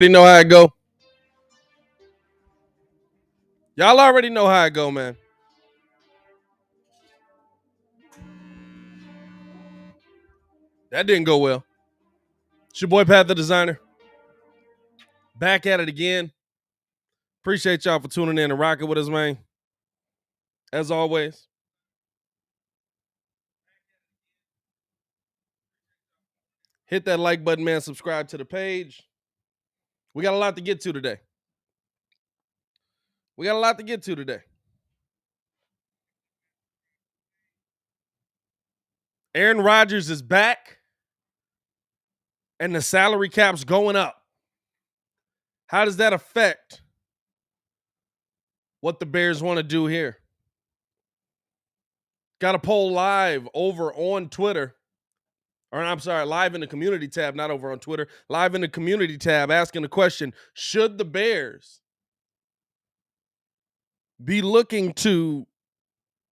Already know how it go. Y'all already know how it go, man. That didn't go well. It's your boy Pat the Designer. Back at it again. Appreciate y'all for tuning in and rocking with us, man. As always. Hit that like button, man. Subscribe to the page. We got a lot to get to today. Aaron Rodgers is back, and the salary cap's going up. How does that affect what the Bears want to do here? Got a poll live over on Twitter. Or I'm sorry, live in the community tab, not over on Twitter. Live in the community tab asking the question, should the Bears be looking to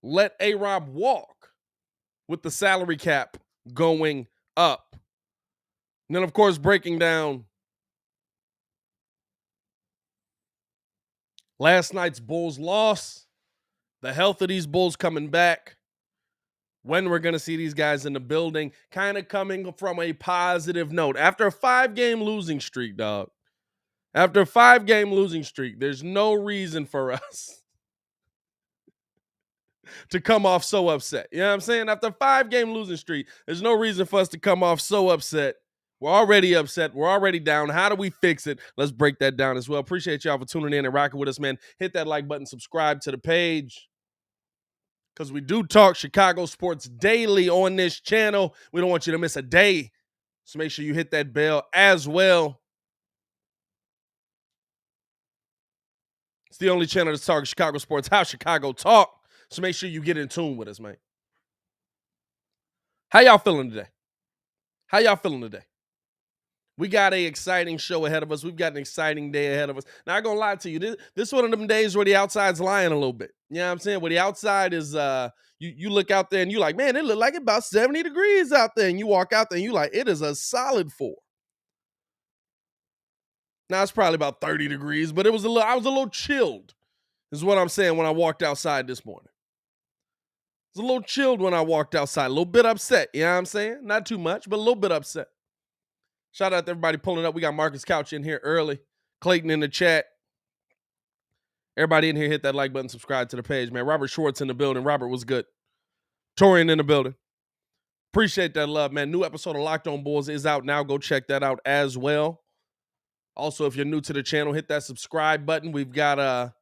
let A-Rob walk with the salary cap going up? And then, of course, breaking down last night's Bulls loss, the health of these Bulls coming back, when we're going to see these guys in the building, kind of coming from a positive note. After a 5-game losing streak, dog, after a 5-game losing streak, there's no reason for us to come off so upset. You know what I'm saying? After a 5-game losing streak, there's no reason for us to come off so upset. We're already upset. We're already down. How do we fix it? Let's break that down as well. Appreciate y'all for tuning in and rocking with us, man. Hit that like button, subscribe to the page, because we do talk Chicago sports daily on this channel. We don't want you to miss a day. So make sure you hit that bell as well. It's the only channel that's talking Chicago sports, how Chicago talk. So make sure you get in tune with us, man. How y'all feeling today? We got an exciting show ahead of us. We've got an exciting day ahead of us. Not gonna lie to you, this is one of them days where the outside's lying a little bit. You know what I'm saying? Where the outside is, you look out there and you like, man, it look like it's about 70 degrees out there. And you walk out there and you like, it is a solid 4. Now it's probably about 30 degrees, but I was a little chilled, is what I'm saying when I walked outside this morning. I was a little chilled when I walked outside, a little bit upset. You know what I'm saying? Not too much, but a little bit upset. Shout out to everybody pulling up. We got Marcus Couch in here early. Clayton in the chat. Everybody in here, hit that like button, subscribe to the page, man. Robert Schwartz in the building. Robert, was good? Torian in the building. Appreciate that love, man. New episode of Locked On Bulls is out now. Go check that out as well. Also, if you're new to the channel, hit that subscribe button. We've got a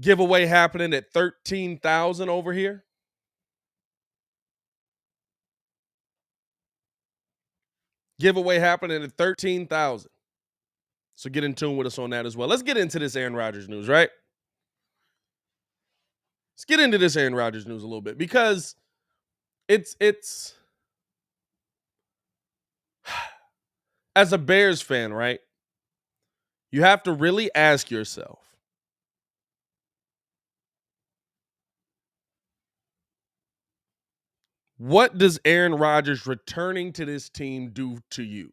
giveaway happening at 13,000 over here. Giveaway happening at 13,000. So get in tune with us on that as well. Let's get into this Aaron Rodgers news, right? Let's get into this Aaron Rodgers news a little bit, because it's as a Bears fan, right? You have to really ask yourself, what does Aaron Rodgers returning to this team do to you?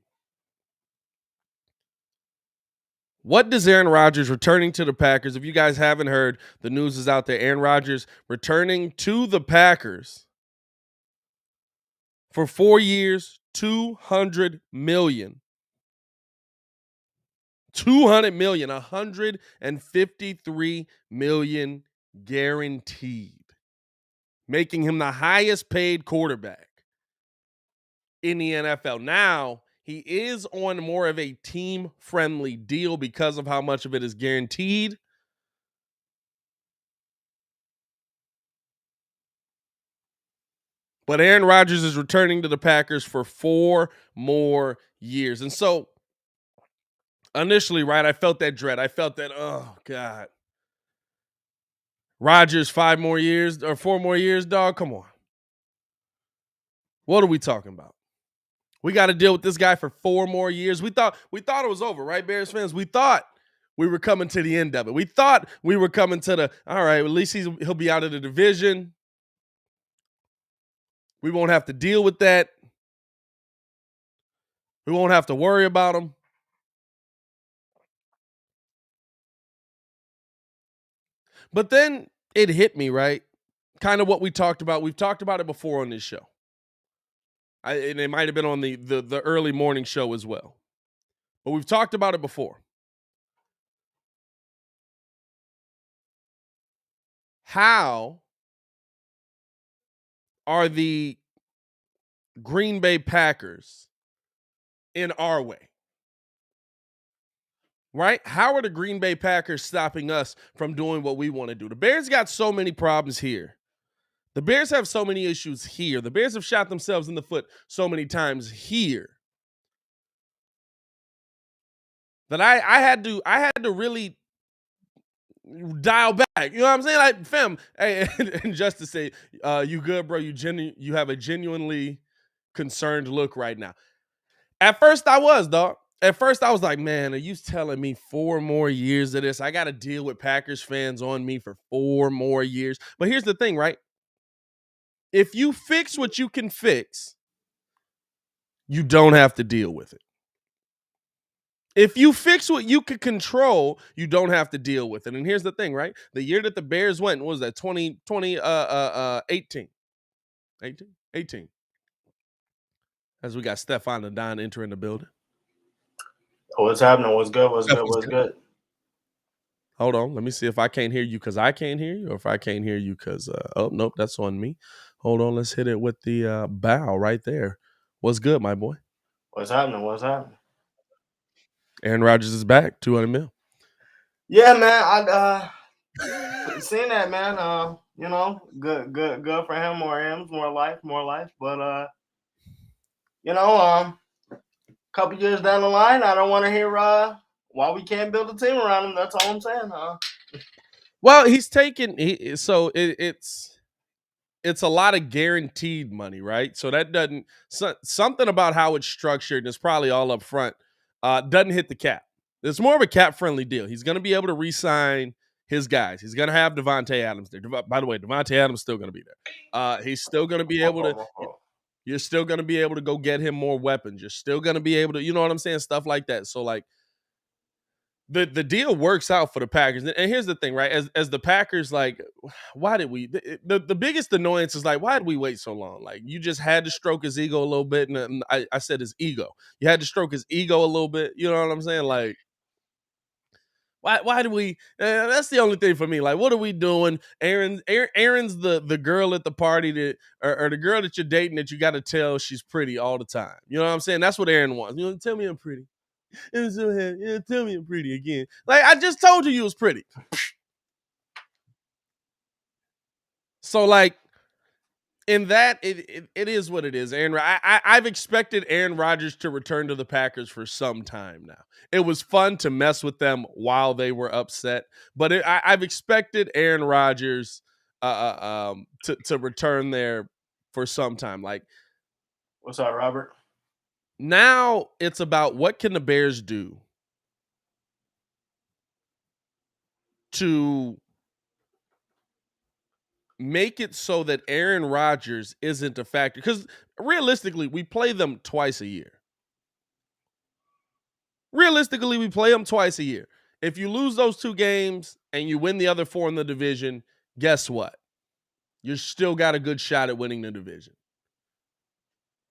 What does Aaron Rodgers returning to the Packers? If you guys haven't heard, the news is out there. Aaron Rodgers returning to the Packers for 4 years, $200 million. $200 million, $153 million guaranteed, making him the highest paid quarterback in the NFL. Now, he is on more of a team-friendly deal because of how much of it is guaranteed. But Aaron Rodgers is returning to the Packers for 4 more years. And so, initially, right, I felt that dread. I felt that, oh, God. Rodgers, 5 more years or 4 more years, dog? Come on. What are we talking about? We got to deal with this guy for 4 more years. We thought it was over, right, Bears fans? We thought we were coming to the end of it. We thought we were coming to the, all right, at least he'll be out of the division. We won't have to deal with that. We won't have to worry about him. But then it hit me, right? Kind of what we talked about. We've talked about it before on this show. And it might have been on the early morning show as well. But we've talked about it before. How are the Green Bay Packers in our way? Right? How are the Green Bay Packers stopping us from doing what we want to do? The Bears got so many problems here. The Bears have so many issues here. The Bears have shot themselves in the foot so many times here that I had to really dial back. You know what I'm saying? Like, fam, hey, and just to say, you good, bro? You have a genuinely concerned look right now. At first, I was, dog. At first, I was like, man, are you telling me 4 more years of this? I got to deal with Packers fans on me for 4 more years. But here's the thing, right? If you fix what you can fix, you don't have to deal with it. If you fix what you can control, you don't have to deal with it. And here's the thing, right? The year that the Bears went, what was that? 18. 18. As we got Stephon and Don entering the building. What's happening? What's good? What's good? What's good? Hold on. Let me see if I can't hear you because I can't hear you, or if I can't hear you because, oh, nope, that's on me. Hold on. Let's hit it with the bow right there. What's good, my boy? What's happening? What's happening? Aaron Rodgers is back. $200 million. Yeah, man. I seen that, man. You know, good for him. More M's, more life. But you know, couple years down the line, I don't want to hear why we can't build a team around him. That's all I'm saying. Well, he's taking it's a lot of guaranteed money, right? So that doesn't something about how it's structured, and it's probably all up front, doesn't hit the cap. It's more of a cap-friendly deal. He's going to be able to re-sign his guys. He's going to have Devontae Adams there. By the way, Devontae Adams is still going to be there. He's still going to be able to – you're still going to be able to go get him more weapons. You're still going to be able to – you know what I'm saying? Stuff like that. So, like, the deal works out for the Packers. And here's the thing, right? As the Packers, like, why did we the biggest annoyance is like, why did we wait so long? Like, you just had to stroke his ego a little bit. And I said his ego. You had to stroke his ego a little bit. You know what I'm saying? Like, why do we that's the only thing for me. Like, what are we doing? Aaron's the girl at the party that or the girl that you're dating that you got to tell she's pretty all the time. You know what I'm saying? That's what Aaron wants. You know, tell me I'm pretty. Yeah, tell me I'm pretty again. Like, I just told you was pretty. So, like, in that, it is what it is. I've expected Aaron Rodgers to return to the Packers for some time now. It was fun to mess with them while they were upset, but I've expected Aaron Rodgers to return there for some time. Like, what's up, Robert? Now it's about what can the Bears do to make it so that Aaron Rodgers isn't a factor. Because realistically, we play them twice a year. If you lose those 2 games and you win the other 4 in the division, guess what? You still got a good shot at winning the division.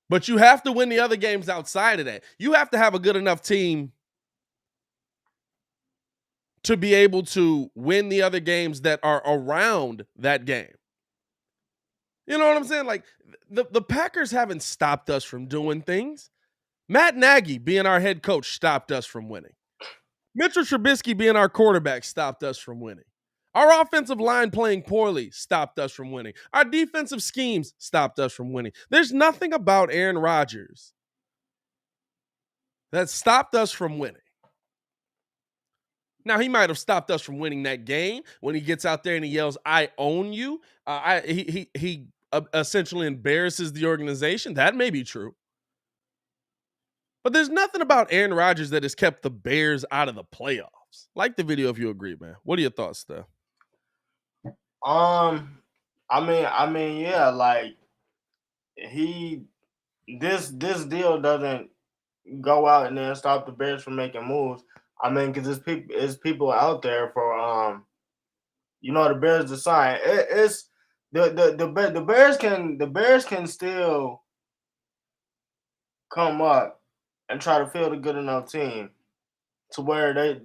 But you have to win the other games outside of that. You have to have a good enough team to be able to win the other games that are around that game. You know what I'm saying? Like, the Packers haven't stopped us from doing things. Matt Nagy being our head coach stopped us from winning. Mitchell Trubisky being our quarterback stopped us from winning. Our offensive line playing poorly stopped us from winning. Our defensive schemes stopped us from winning. There's nothing about Aaron Rodgers that stopped us from winning. Now, he might have stopped us from winning that game when he gets out there and he yells, "I own you." He essentially embarrasses the organization. That may be true. But there's nothing about Aaron Rodgers that has kept the Bears out of the playoffs. Like the video if you agree, man. What are your thoughts, Steph? I mean, yeah, like this deal doesn't go out and then stop the Bears from making moves. I mean, because there's people out there for the Bears to sign. It's the Bears can still come up and try to field a good enough team to where they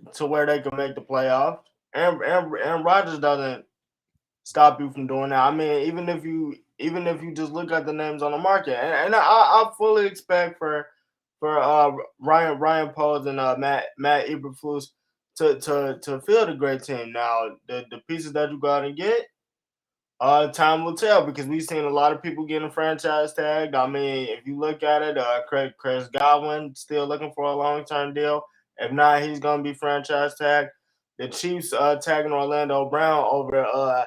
can make the playoffs. And Rodgers doesn't stop you from doing that. I mean, even if you just look at the names on the market, and I fully expect for Ryan Poles and Matt Eberflus to field a great team. Now the pieces that you go out and get, time will tell because we've seen a lot of people getting franchise tagged. I mean, if you look at it, Chris Godwin still looking for a long-term deal. If not, he's gonna be franchise tagged. The Chiefs tagging Orlando Brown over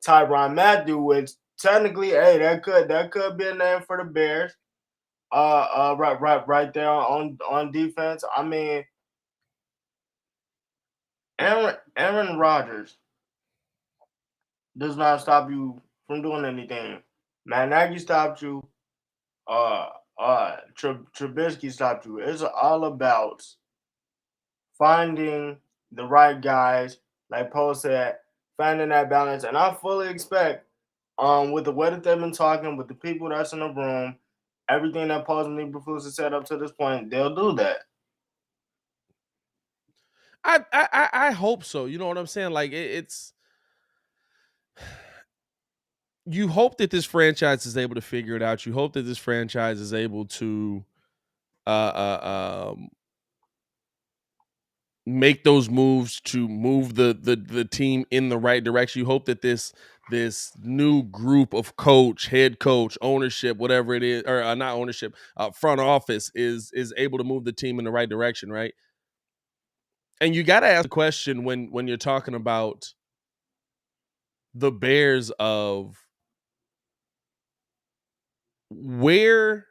Tyrann Mathieu, which technically, hey, that could be a name for the Bears. Right there on defense. I mean, Aaron Rodgers does not stop you from doing anything. Matt Nagy stopped you. Trubisky stopped you. It's all about finding the right guys, like Poe said, finding that balance. And I fully expect, with the way that they've been talking, with the people that's in the room, everything that Poe and Eberflus has set up to this point, they'll do that. I hope so. You know what I'm saying? Like it's you hope that this franchise is able to figure it out. You hope that this franchise is able to make those moves to move the team in the right direction. You hope that this new group of head coach, ownership, whatever it is, or not ownership, front office is able to move the team in the right direction, right? And you got to ask the question when you're talking about the Bears of where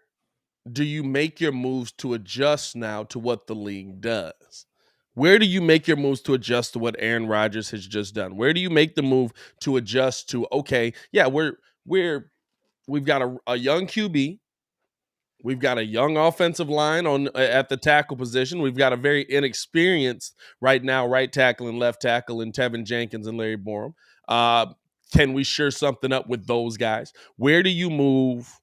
do you make your moves to adjust now to what the league does? Where do you make your moves to adjust to what Aaron Rodgers has just done? Where do you make the move to adjust to, okay, yeah, we've got a young QB. We've got a young offensive line at the tackle position. We've got a very inexperienced right now right tackle and left tackle in Tevin Jenkins and Larry Borom. Can we shore something up with those guys? Where do you move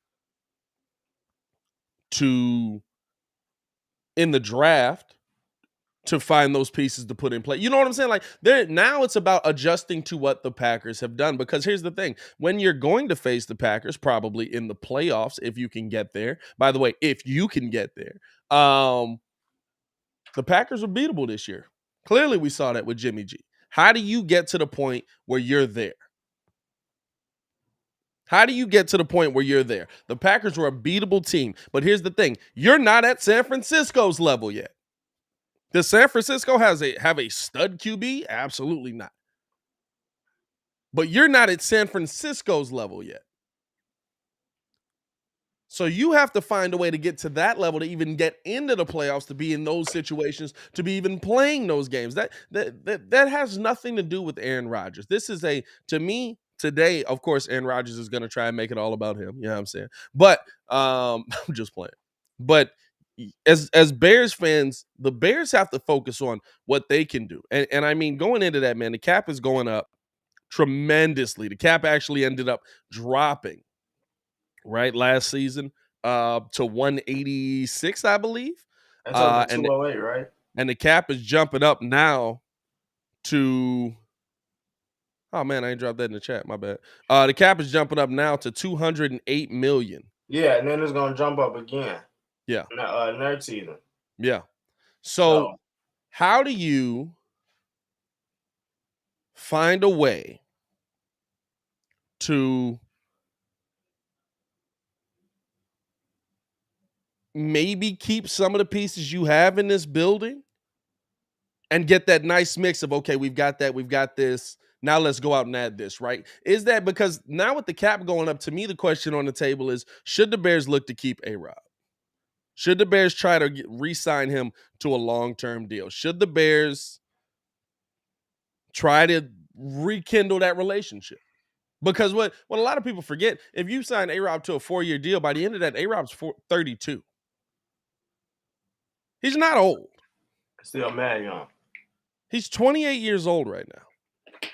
to in the draft to find those pieces to put in play? You know what I'm saying? Like now it's about adjusting to what the Packers have done, because here's the thing. When you're going to face the Packers, probably in the playoffs, if you can get there, by the way, if you can get there, the Packers are beatable this year. Clearly we saw that with Jimmy G. How do you get to the point where you're there? How do you get to the point where you're there? The Packers were a beatable team, but here's the thing. You're not at San Francisco's level yet. Does San Francisco have a stud QB? Absolutely not. But you're not at San Francisco's level yet. So you have to find a way to get to that level to even get into the playoffs, to be in those situations, to be even playing those games. That has nothing to do with Aaron Rodgers. This is to me, today, of course, Aaron Rodgers is going to try and make it all about him. You know what I'm saying? But I'm just playing. But as Bears fans, the Bears have to focus on what they can do. And I mean, going into that, man, the cap is going up tremendously. The cap actually ended up dropping, right, last season to 186, I believe. That's up to 208, right? And the cap is jumping up now to, oh man, I ain't dropped that in the chat. My bad. The cap is jumping up now to 208 million. Yeah, and then it's gonna jump up again. Yeah. Next season. Yeah. So how do you find a way to maybe keep some of the pieces you have in this building and get that nice mix of, okay, we've got that, we've got this, now let's go out and add this, right? Is that because now with the cap going up, to me, the question on the table is, should the Bears look to keep A-Rob? Should the Bears try to re-sign him to a long-term deal? Should the Bears try to rekindle that relationship? Because what a lot of people forget, if you sign A-Rob to a 4-year deal, by the end of that, A-Rob's 32. He's not old. Still mad young. He's 28 years old right now.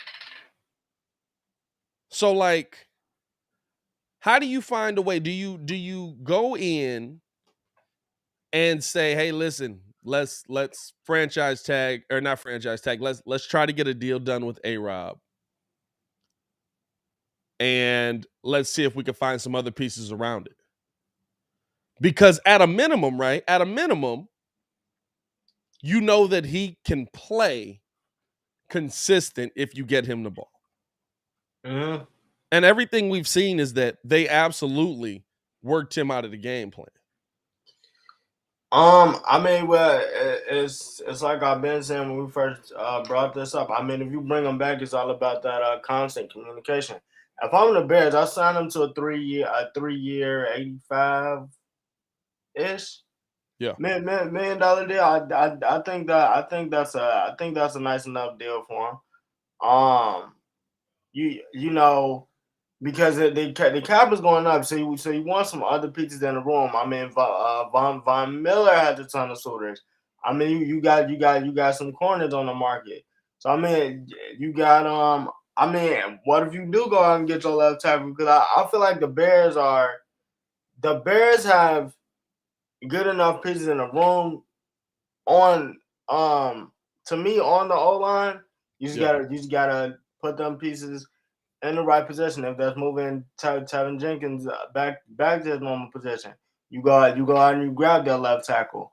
So like, how do you find a way? Do you go in and say, hey, listen, let's franchise tag, or not franchise tag, let's try to get a deal done with A-Rob. And let's see if we can find some other pieces around it. Because at a minimum, right? At a minimum, you know that he can play consistent if you get him the ball. Mm-hmm. And everything we've seen is that they absolutely worked him out of the game plan. I mean, well, it's like I've been saying when we first brought this up. I mean, if you bring him back, it's all about that constant communication. If I'm the Bears, I sign him to a 3-year, 85 ish. Yeah. Million dollar deal. I think that's a nice enough deal for him. You know, because the cap is going up, so you want some other pieces in the room. I mean, Von Miller has a ton of suitors. I mean, you got some corners on the market. So I mean, you got I mean, what if you do go out and get your left tackle? Because I feel like the Bears have good enough pieces in the room on to me on the O line. You just gotta put them pieces in the right position. If that's moving Tevin Jenkins back to his normal position, you go out and you grab that left tackle.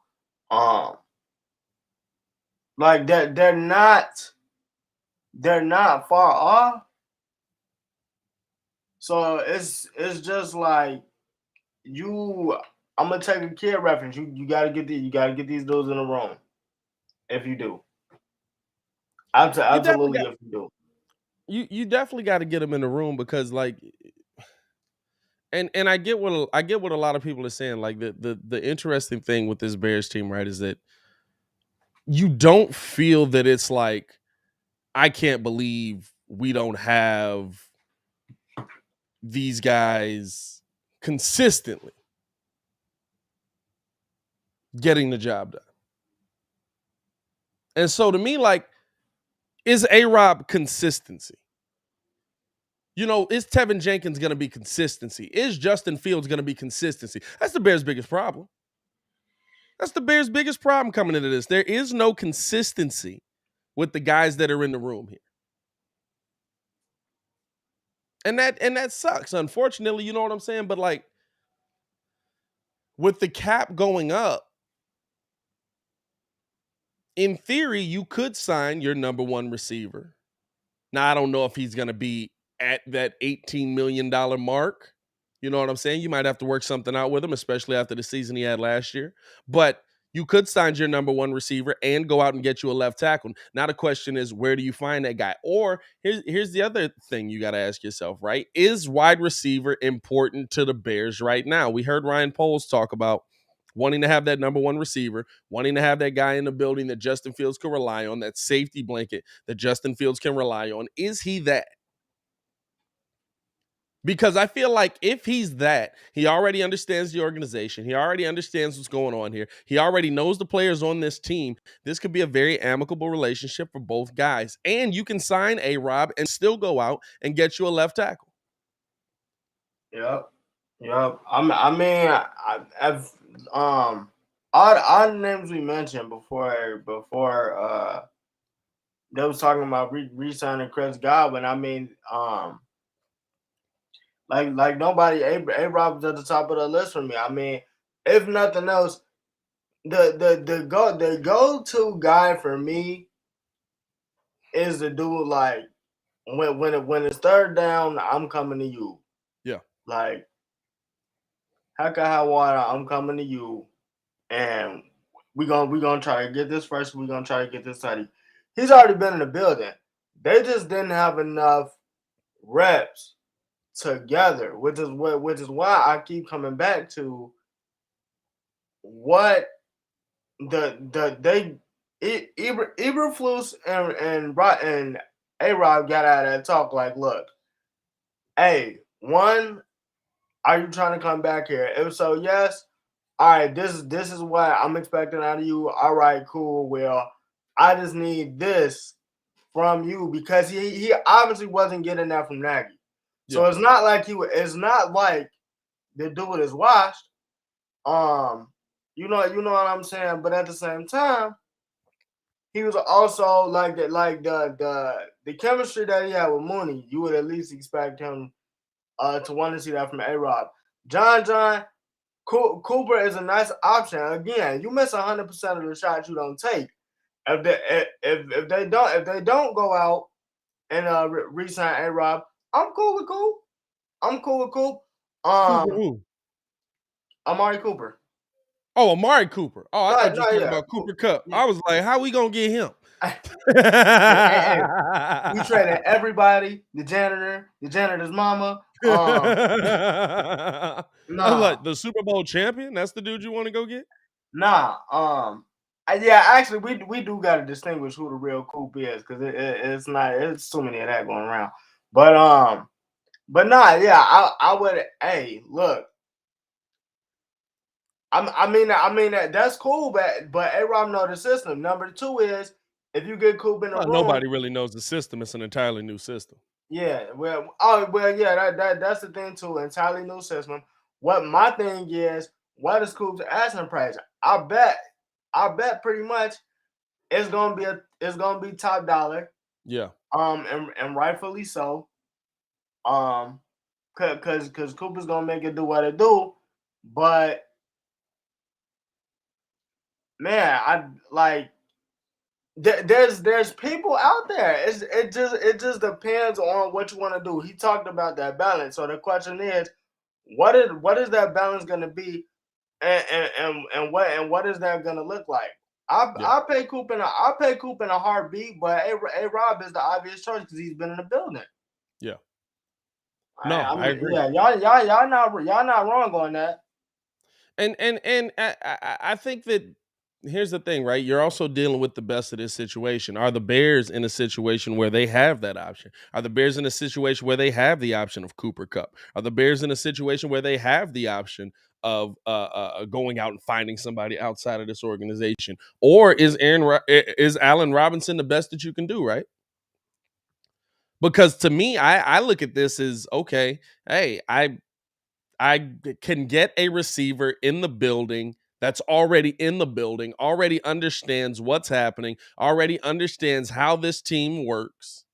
Like that they're not far off. So it's just like I'm gonna take a kid reference. You gotta get these dudes in the room. If you do. You definitely Absolutely got if you do. you definitely got to get him in the room, because like, and I get what a lot of people are saying. Like the interesting thing with this Bears team, right, is that you don't feel that it's like, I can't believe we don't have these guys consistently getting the job done. And so to me, like, is A-Rob consistency? You know, is Tevin Jenkins going to be consistency? Is Justin Fields going to be consistency? That's the Bears' biggest problem. That's the Bears' biggest problem coming into this. There is no consistency with the guys that are in the room here. And that sucks, unfortunately, you know what I'm saying? But like, with the cap going up, in theory, you could sign your number one receiver. Now, I don't know if he's going to be at that $18 million mark. You know what I'm saying? You might have to work something out with him, especially after the season he had last year. But you could sign your number one receiver and go out and get you a left tackle. Now the question is, where do you find that guy? Or here's the other thing you got to ask yourself, right? Is wide receiver important to the Bears right now? We heard Ryan Poles talk about wanting to have that number one receiver, wanting to have that guy in the building that Justin Fields can rely on, that safety blanket that Justin Fields can rely on. Is he that? Because I feel like if he's that, he already understands the organization. He already understands what's going on here. He already knows the players on this team. This could be a very amicable relationship for both guys. And you can sign A-Rob and still go out and get you a left tackle. Yep. I mean, I've all the names we mentioned before they was talking about re-signing Chris Godwin. I mean, like nobody, A-Rob was at the top of the list for me. I mean, if nothing else, the go-to guy for me is the dude like when it's third down, I'm coming to you. Yeah. Like, heck of hot water, I'm coming to you, and we gonna try to get this first. We're gonna try to get this study. He's already been in the building. They just didn't have enough reps together, which is why I keep coming back to what Eberflus and A-Rob got out of that talk. Like, look, hey, one, are you trying to come back here? If so, yes. All right, this is what I'm expecting out of you. All right, cool. Well, I just need this from you, because he obviously wasn't getting that from Nagy. So it's not like it's not like the dude is washed. You know what I'm saying. But at the same time, he was also like the chemistry that he had with Mooney. You would at least expect him to want to see that from A-Rob. John Cooper is a nice option. Again, you miss 100% of the shots you don't take. If they don't go out and re-sign A-Rob, I'm cool with Coop. I'm cool with Coop. Cooper who? Amari Cooper. Oh, Amari Cooper. Oh, I thought you were talking about Cool. Cooper Kupp. I was like, how we gonna get him? Hey, we traded everybody, the janitor's mama. I was Nah, like, the Super Bowl champion? That's the dude you want to go get? nah. Yeah, actually, we do got to distinguish who the real Coop is because it's too many of that going around. But nah, yeah, I would. Hey, look, I mean that's cool, but A-Rob know the system. Number two is if you get Coop in the Well, room, nobody really knows the system. It's an entirely new system. yeah, yeah, that's the thing too. Entirely new system. What my thing is, what is Coop's asking price? I bet pretty much it's gonna be top dollar. Yeah. And rightfully so. Cause Cooper's gonna make it do what it do, but man, I like there's people out there. It just depends on what you want to do. He talked about that balance. So the question is, what is that balance going to be, and what is that going to look like? I pay Coop in a heartbeat, but A-Rob is the obvious choice because he's been in the building. Yeah. No, I agree. Yeah, y'all not wrong on that. And I think that here's the thing, right? You're also dealing with the best of this situation. Are the Bears in a situation where they have that option? Are the Bears in a situation where they have the option of Cooper Kupp? Are the Bears in a situation where they have the option of going out and finding somebody outside of this organization? Or is Allen Robinson the best that you can do, right? Because to me, I look at this as, okay, hey, I can get a receiver in the building that's already in the building, already understands what's happening, already understands how this team works.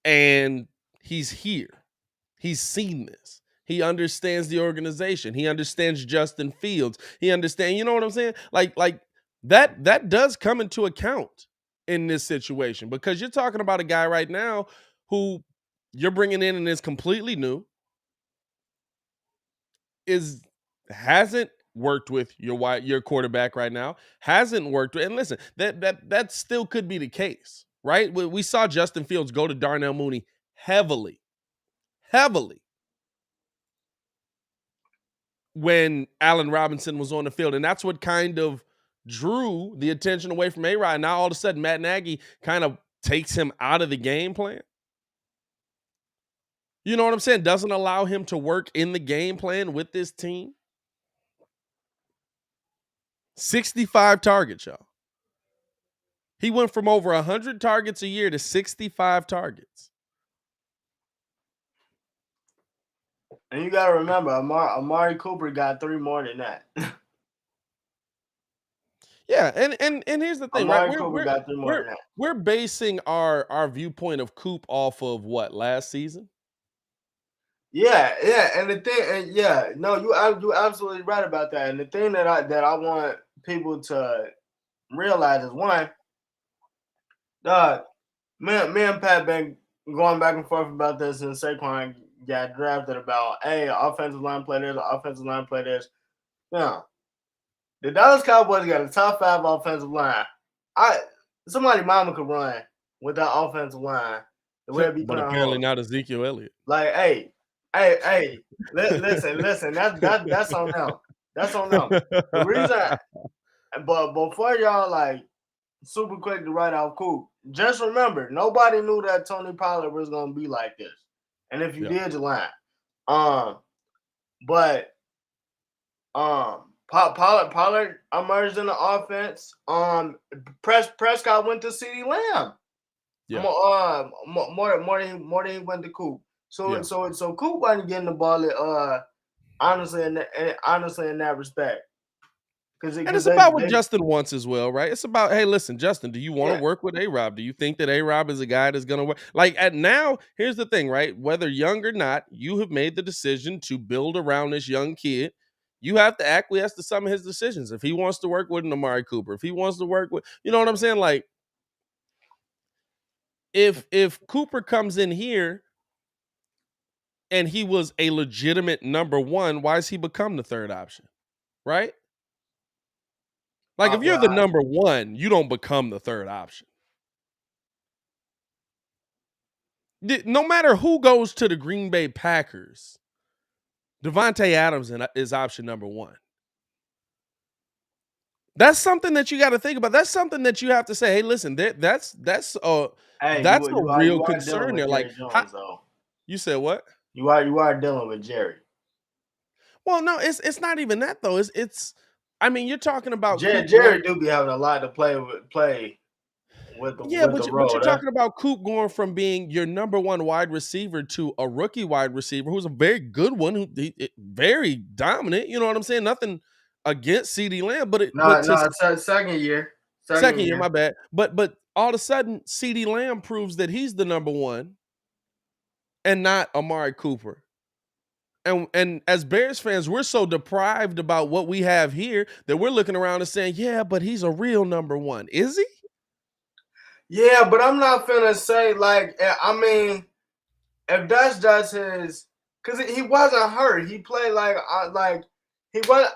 And he's here. He's seen this. He understands the organization. He understands Justin Fields. He understands, you know what I'm saying? Like that does come into account in this situation because you're talking about a guy right now who you're bringing in and is completely new, hasn't worked with your quarterback right now, hasn't worked with, and listen, that still could be the case, right? We saw Justin Fields go to Darnell Mooney heavily when Allen Robinson was on the field, and that's what kind of drew the attention away from A-Rod. Now all of a sudden Matt Nagy kind of takes him out of the game plan. You know what I'm saying? Doesn't allow him to work in the game plan with this team. 65 targets, y'all. He went from over 100 targets a year to 65 targets. And you got to remember, Amari Cooper got 3 more than that. Yeah, and here's the thing, Amari right? Cooper got 3 more than that. We're basing our viewpoint of Coop off of what, last season? Yeah, and the thing, you absolutely right about that. And the thing that I want people to realize is one, me and Pat been going back and forth about this since Saquon got drafted about, hey, offensive line play this, offensive line play this. Now, the Dallas Cowboys got a top 5 offensive line. Somebody mama could run with that offensive line. The way it be But apparently not Ezekiel Elliott. Like, hey, listen, that's on them. That's on them. The reason, but before y'all like super quick to write out Coop, just remember nobody knew that Tony Pollard was gonna be like this, and if you did, you lying. But Pollard emerged in the offense. Prescott went to CeeDee Lamb. Yeah. More than he went to Coop. So Yeah. so Coop wasn't getting the ball honestly in that respect. And Because it's about what Justin wants as well, right? It's about, hey, listen, Justin, do you want to yeah. work with A-Rob? Do you think that A-Rob is a guy that's going to work? Like at now, here's the thing, right? Whether young or not, you have made the decision to build around this young kid. You have to acquiesce to some of his decisions. If he wants to work with an Amari Cooper, if he wants to work with, you know what I'm saying? Like if Cooper comes in here and he was a legitimate number one, why has he become the third option? Right? Like if you're the Well, number one, you don't become the third option. No matter who goes to the Green Bay Packers, Devontae Adams is option number one. That's something that you got to think about. That's something that you have to say, hey, listen, that's a hey, real you are dealing concern with there. Like, Jerry Jones though. you said what? You are dealing with Jerry. Well, no, it's not even that though. It's I mean, you're talking about Coop Jerry do be having a lot to play with yeah, the but you're road. talking about Coop going from being your number one wide receiver to a rookie wide receiver who's a very good one, very dominant. You know what I'm saying? Nothing against CD Lamb, but to Second year. second year, my bad. But all of a sudden, CD Lamb proves that he's the number one and not Amari Cooper. And as Bears fans, we're so deprived about what we have here that we're looking around and saying, yeah, but he's a real number one. Is he? Yeah, but I'm not finna say like I mean, if that's just his, because he wasn't hurt. He played he was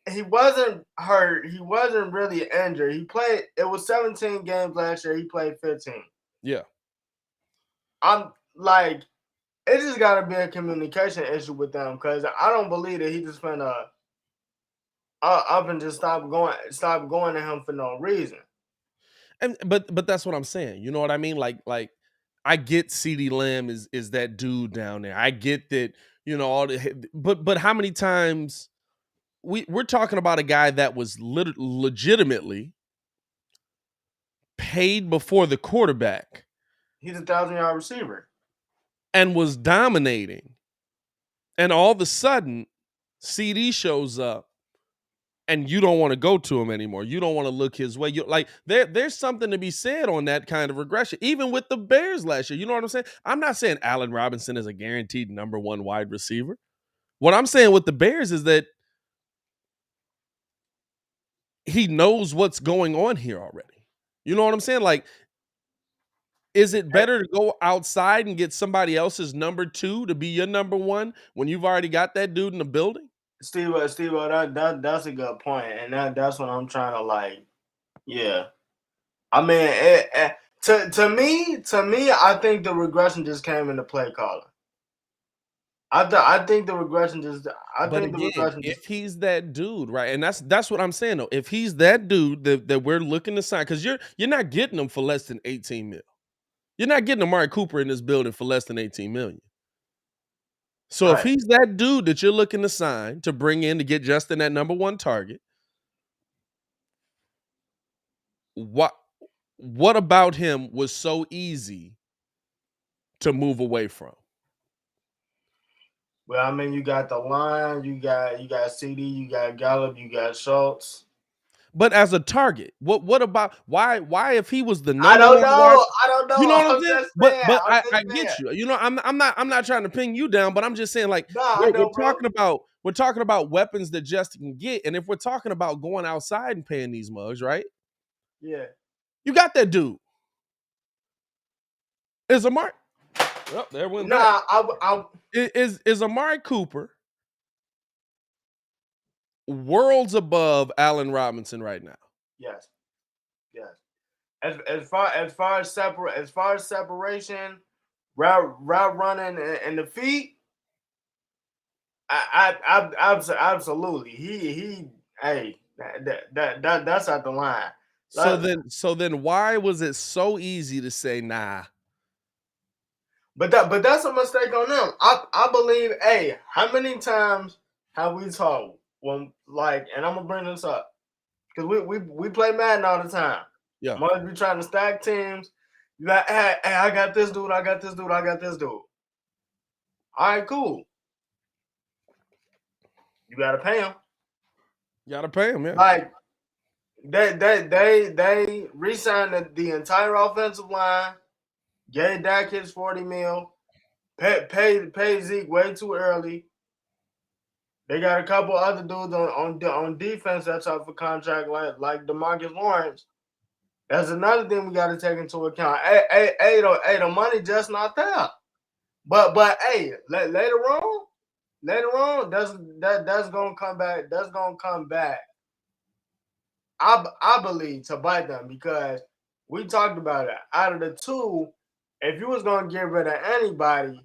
he wasn't hurt. He wasn't really injured. He played. It was 17 games last year. He played 15. Yeah. I'm like, it just got to be a communication issue with them because I don't believe that he just finna up and just stop going to him for no reason. And but that's what I'm saying. You know what I mean? Like I get CD Lamb is that dude down there. I get that, you know, all the but how many times we're talking about a guy that was legitimately paid before the quarterback He's a 1,000-yard receiver and was dominating. And all of a sudden, CD shows up and you don't want to go to him anymore. You don't want to look his way. There's something to be said on that kind of regression, even with the Bears last year. You know what I'm saying? I'm not saying Allen Robinson is a guaranteed number one wide receiver. What I'm saying with the Bears is that he knows what's going on here already. You know what I'm saying? Like, is it better to go outside and get somebody else's number two to be your number one when you've already got that dude in the building? Steve, that's a good point, and that's what I'm trying to like. Yeah, I mean, to me, I think the regression just came in the play calling. I think the regression just. If he's that dude, right, and that's what I'm saying though. If he's that dude that we're looking to sign, because you're not getting him for less than 18 mil. You're not getting Amari Cooper in this building for less than 18 million. So if Right. he's that dude that you're looking to sign to bring in to get Justin that number one target, what about him was so easy to move away from? Well, I mean, you got the line, you got CD, you got Gallup, you got Schultz. But as a target, what about why if he was the I number don't one wide, know. I don't know. you know what I'm I'm saying? just But saying. but I'm I, just I saying. get you. You know, I'm not trying to pin you down, but I'm just saying like Nah, I we're know, bro. talking about weapons that Justin can get, and if we're talking about going outside and paying these mugs, right? Yeah. You got that dude. Is Amari? Oh, there went that. Is Amari Cooper worlds above Allen Robinson right now? Yes. Yes. As far as separation, route running and the feet, absolutely. Hey, that's at the line. So then why was it so easy to say nah? But that's a mistake on them. I believe. Hey, how many times have we talked when and I'm gonna bring this up because we play Madden all the time. Yeah. I'm always be trying to stack teams. You like, hey, I got this dude, I got this dude, I got this dude. All right, cool. You gotta pay him. You gotta pay him, yeah. Like they re-signed the entire offensive line, gave Dak his $40 million, paid Zeke way too early. They got a couple other dudes on defense that's up for contract, like DeMarcus Lawrence. That's another thing we got to take into account. Hey, the money just not there. But hey, later on, that's gonna come back. That's gonna come back. I believe to bite them because we talked about it. Out of the two, if you was gonna get rid of anybody,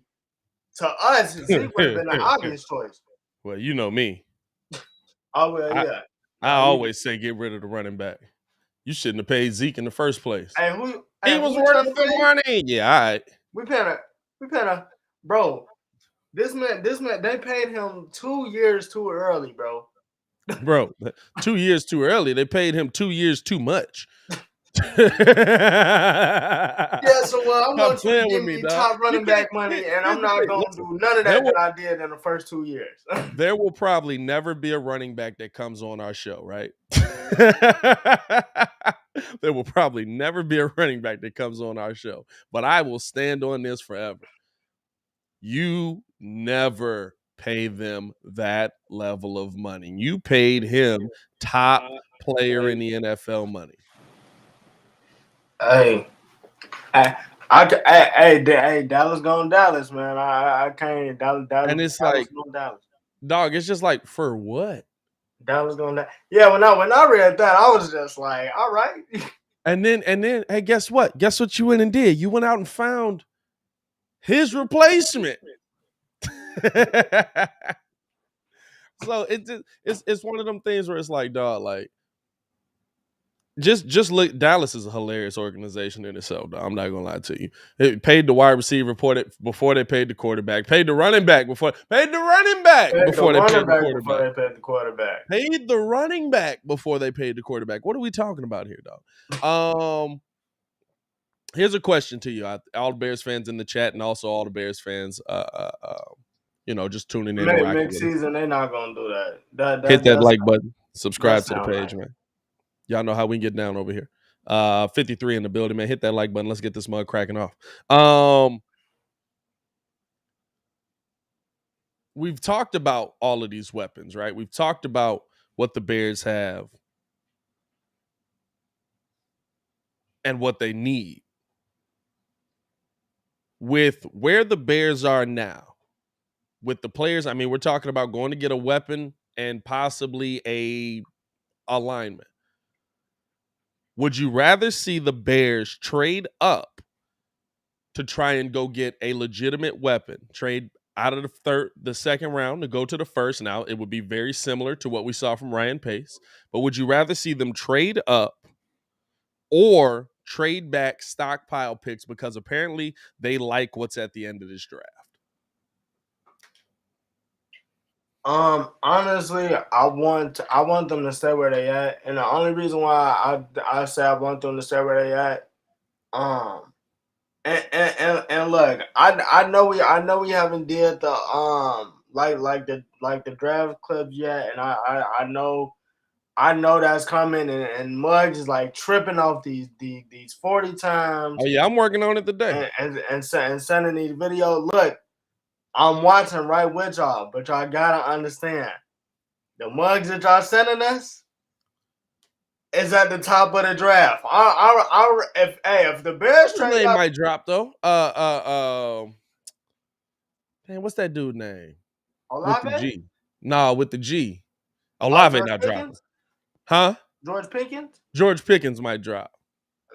to us, Zeke would have been the obvious choice. Well, you know me. Oh well, yeah. I always say get rid of the running back. You shouldn't have paid Zeke in the first place. Hey, he was worth the money. Yeah, all right. We paid a bro. This man, they paid him 2 years too early, bro. Bro, 2 years too early. They paid him 2 years too much. Yeah, so I want you to give me top running back money, and I'm not going to do none of that I did in the first 2 years. There will probably never be a running back that comes on our show, right? There will probably never be a running back that comes on our show, but I will stand on this forever. You never pay them that level of money. You paid him top player in the NFL money. Hey, Dallas going Dallas, man. I can't. Dallas, and it's Dallas like, Dallas. Dog, it's just like, for what? Dallas going Dallas. Yeah, when I read that, I was just like, all right. And then, hey, guess what? Guess what you went and did? You went out and found his replacement. So it's one of them things where it's like, dog, like, just look. Dallas is a hilarious organization in itself, dog. I'm not gonna lie to you. It paid the wide receiver before they paid the quarterback. Paid the running back before they paid the quarterback. Paid the running back before they paid the quarterback. What are we talking about here, dog? Here's a question to you, all the Bears fans in the chat, and also all the Bears fans, just tuning in. Next season, they're not gonna do that. Hit that like button. Subscribe to the page, man. Y'all know how we get down over here. 53 in the building, man. Hit that like button. Let's get this mug cracking off. We've talked about all of these weapons, right? We've talked about what the Bears have and what they need. With where the Bears are now, with the players, I mean, we're talking about going to get a weapon and possibly a alignment. Would you rather see the Bears trade up to try and go get a legitimate weapon, trade out of the second round to go to the first? Now, it would be very similar to what we saw from Ryan Pace, but would you rather see them trade up or trade back stockpile picks because apparently they like what's at the end of this draft? Honestly, I want them to stay where they at, and the only reason why I say I want them to stay where they at, and look, I know we haven't did the like the draft clips yet, and I know that's coming, and Muggs is like tripping off these 40 times. Oh yeah, I'm working on it today, and sending these videos. Look, I'm watching right with y'all, but y'all gotta understand the mugs that y'all sending us is at the top of the draft. If the Bears trade, name might drop though. Man, what's that dude name? Olave? With the G. No, with the G. Olave not dropping. Huh? George Pickens? George Pickens might drop.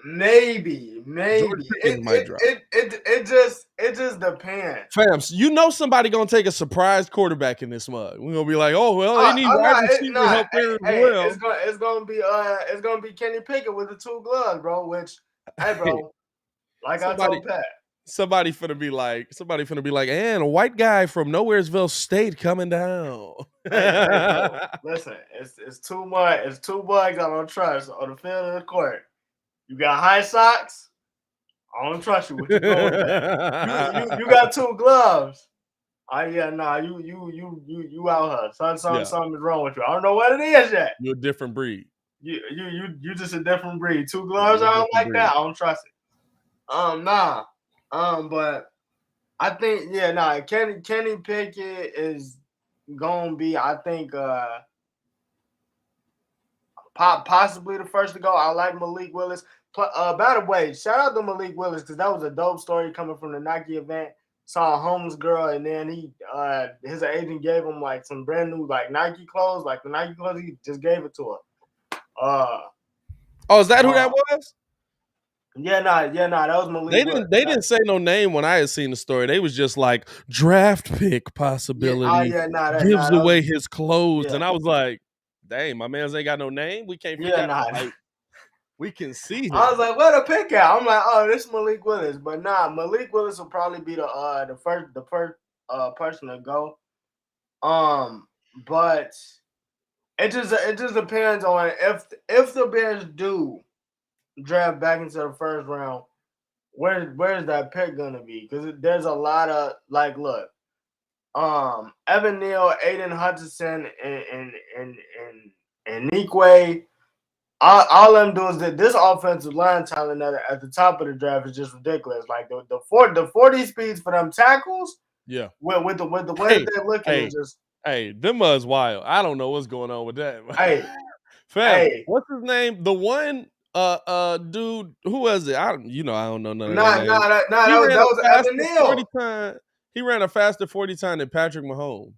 Maybe. It just depends. Fam, you know somebody gonna take a surprise quarterback in this mug. We're gonna be like, oh well, they need wide receiver help there as well. It's gonna be Kenny Pickett with the 2 gloves, bro. Which, hey, bro, like I told Pat, somebody finna be like, and a white guy from Nowheresville State coming down. Hey, bro, listen, it's too much. It's 2 bugs I don't trust on the field of the court. You got high socks, I don't trust you. What you doing with that? You got 2 gloves. Oh yeah, nah, you out here. Something is wrong with you. I don't know what it is yet. You're a different breed. You just a different breed. 2 Yeah, gloves, you're a I don't different like breed. that. I don't trust it. Nah. But I think Kenny Pickett is gonna be, I think, possibly the first to go. I like Malik Willis. By the way, shout out to Malik Willis because that was a dope story coming from the Nike event. Saw a homeless girl, and then his agent gave him like some brand new like Nike clothes, like the Nike clothes. He just gave it to her. Oh, is that who that was? Yeah, that was Malik Willis. They didn't say no name when I had seen the story. They was just like draft pick possibility gives away his clothes, and I was like, dang, my man's ain't got no name. We can't figure out. Like, we can see him. I was like, where the pick at? I'm like, oh, this is Malik Willis. But nah, Malik Willis will probably be the first person to go. But it just depends on if the Bears do draft back into the first round, where's that pick gonna be? Because there's a lot of like, look, Evan Neal, Aiden Hutchinson, and Nikwe. All them do is that this offensive line talent at the top of the draft is just ridiculous. Like the 40 speeds for them tackles. Yeah. With the way that they're looking, is just them is wild. I don't know what's going on with that. Fam, what's his name? The one dude, who was it? I don't know none of that was Evan Neal. He ran a faster 40 time than Patrick Mahomes.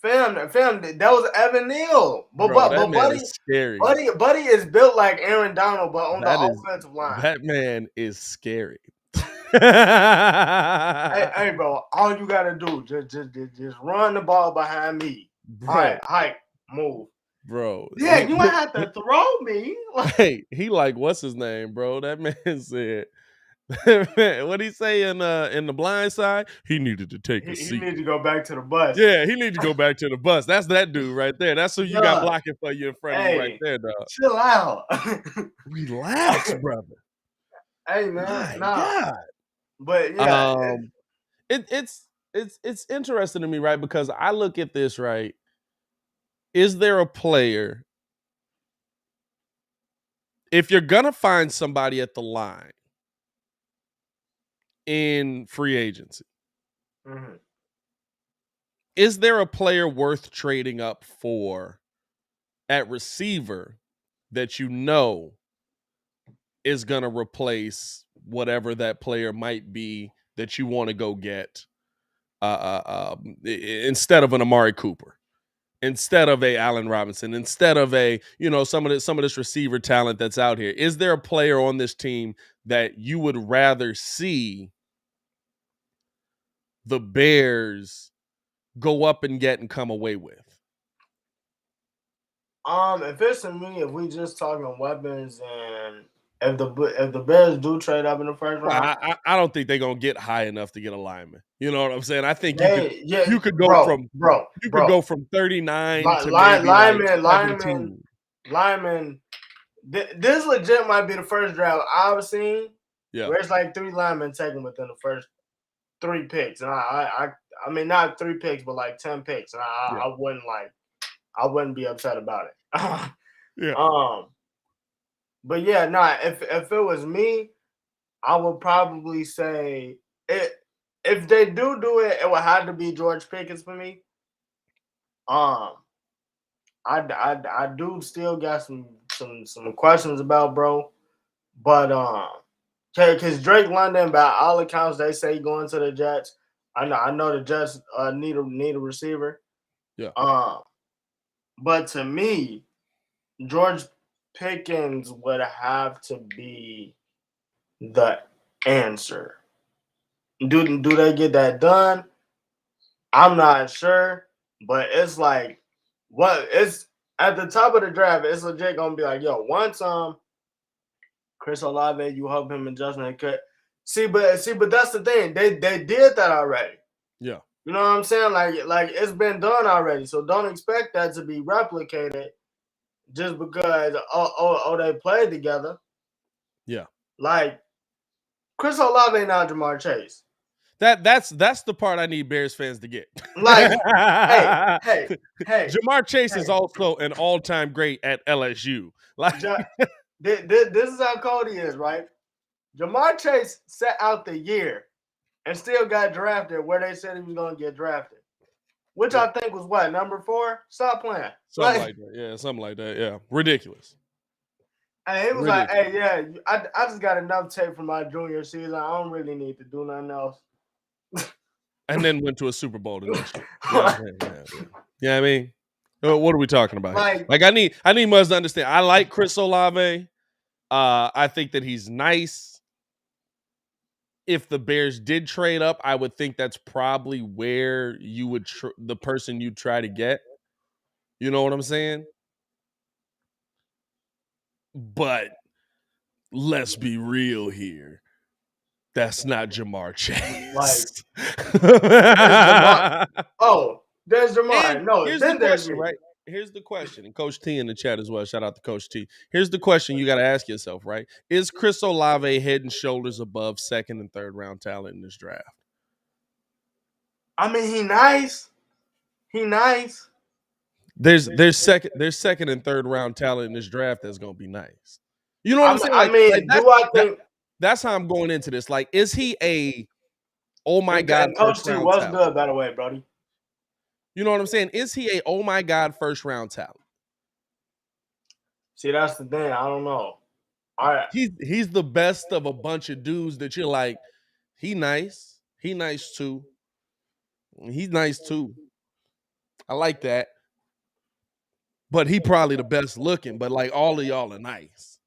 Fam, that was Evan Neal. But Buddy is scary. Buddy is built like Aaron Donald, but on the offensive line. That man is scary. Hey, bro, all you gotta do just run the ball behind me. Bro. All right, hike, move. Bro. Yeah, you might have to throw me. Hey, he like, what's his name, bro? That man said, what'd he say in the Blind Side? He needed to take a seat. He needed to go back to the bus. Yeah, he needed to go back to the bus. That's that dude right there. That's who you got blocking for you in front of you right there, dog. Chill out. Relax, brother. Hey, man. God. But yeah. It's interesting to me, right? Because I look at this, right? Is there a player, if you're going to find somebody at the line in free agency, is there a player worth trading up for at receiver that you know is going to replace whatever that player might be that you want to go get instead of an Amari Cooper, instead of a Allen Robinson, instead of a, some of this receiver talent that's out here? Is there a player on this team that you would rather see the Bears go up and get and come away with? If it's to me, if we just talking weapons, and if the Bears do trade up in the first round, I don't think they're gonna get high enough to get a lineman. You know what I'm saying? I think you could go from 39 to lineman. This legit might be the first draft I've seen. Yeah, where it's like 3 linemen taken within the first 3 picks, and I mean not 3 picks, but like 10 picks, and I wouldn't be upset about it. Yeah. But yeah, if it was me, I would probably say it. If they do it, it would have to be George Pickens for me. I do still got some questions about bro, but because Drake London, by all accounts, they say going to the Jets. I know the Jets need a receiver. Yeah. But to me, George Pickens would have to be the answer. Do they get that done? I'm not sure, but it's like it's at the top of the draft. It's legit gonna be like, yo, once Chris Olave, you help him and Justin cut. See, but that's the thing. They did that already. Yeah. You know what I'm saying? Like it's been done already. So don't expect that to be replicated just because they played together. Yeah. Like Chris Olave not Jamar Chase. That's the part I need Bears fans to get. Like, hey. Jamar Chase is also an all-time great at LSU. Like, this is how cold he is, right? Jamar Chase sat out the year and still got drafted where they said he was going to get drafted, which I think was what, number 4? Stop playing. Something like that. Yeah, something like that. Yeah, ridiculous. And he was like, hey, yeah, I just got enough tape from my junior season. I don't really need to do nothing else. And then went to a Super Bowl the next year. Yeah, I mean, what are we talking about? Like I need Muzz to understand. I like Chris Olave. I think that he's nice. If the Bears did trade up, I would think that's probably where you would the person you try to get. You know what I'm saying? But let's be real here. That's not Jamar Chase. There's Jamar. No, here's the question, right? Here's the question, and Coach T in the chat as well. Shout out to Coach T. Here's the question you got to ask yourself, right? Is Chris Olave head and shoulders above second and third round talent in this draft? I mean, he nice. There's second and third round talent in this draft that's gonna be nice. You know what I'm saying? That's how I'm going into this. Like, is he a God Coach T was good, by the way, Brody? You know what I'm saying? Is he a God first round talent? See, that's the thing. I don't know. All right. He's the best of a bunch of dudes that you're like, he nice. He nice too. He's nice too. I like that. But he probably the best looking, but like all of y'all are nice.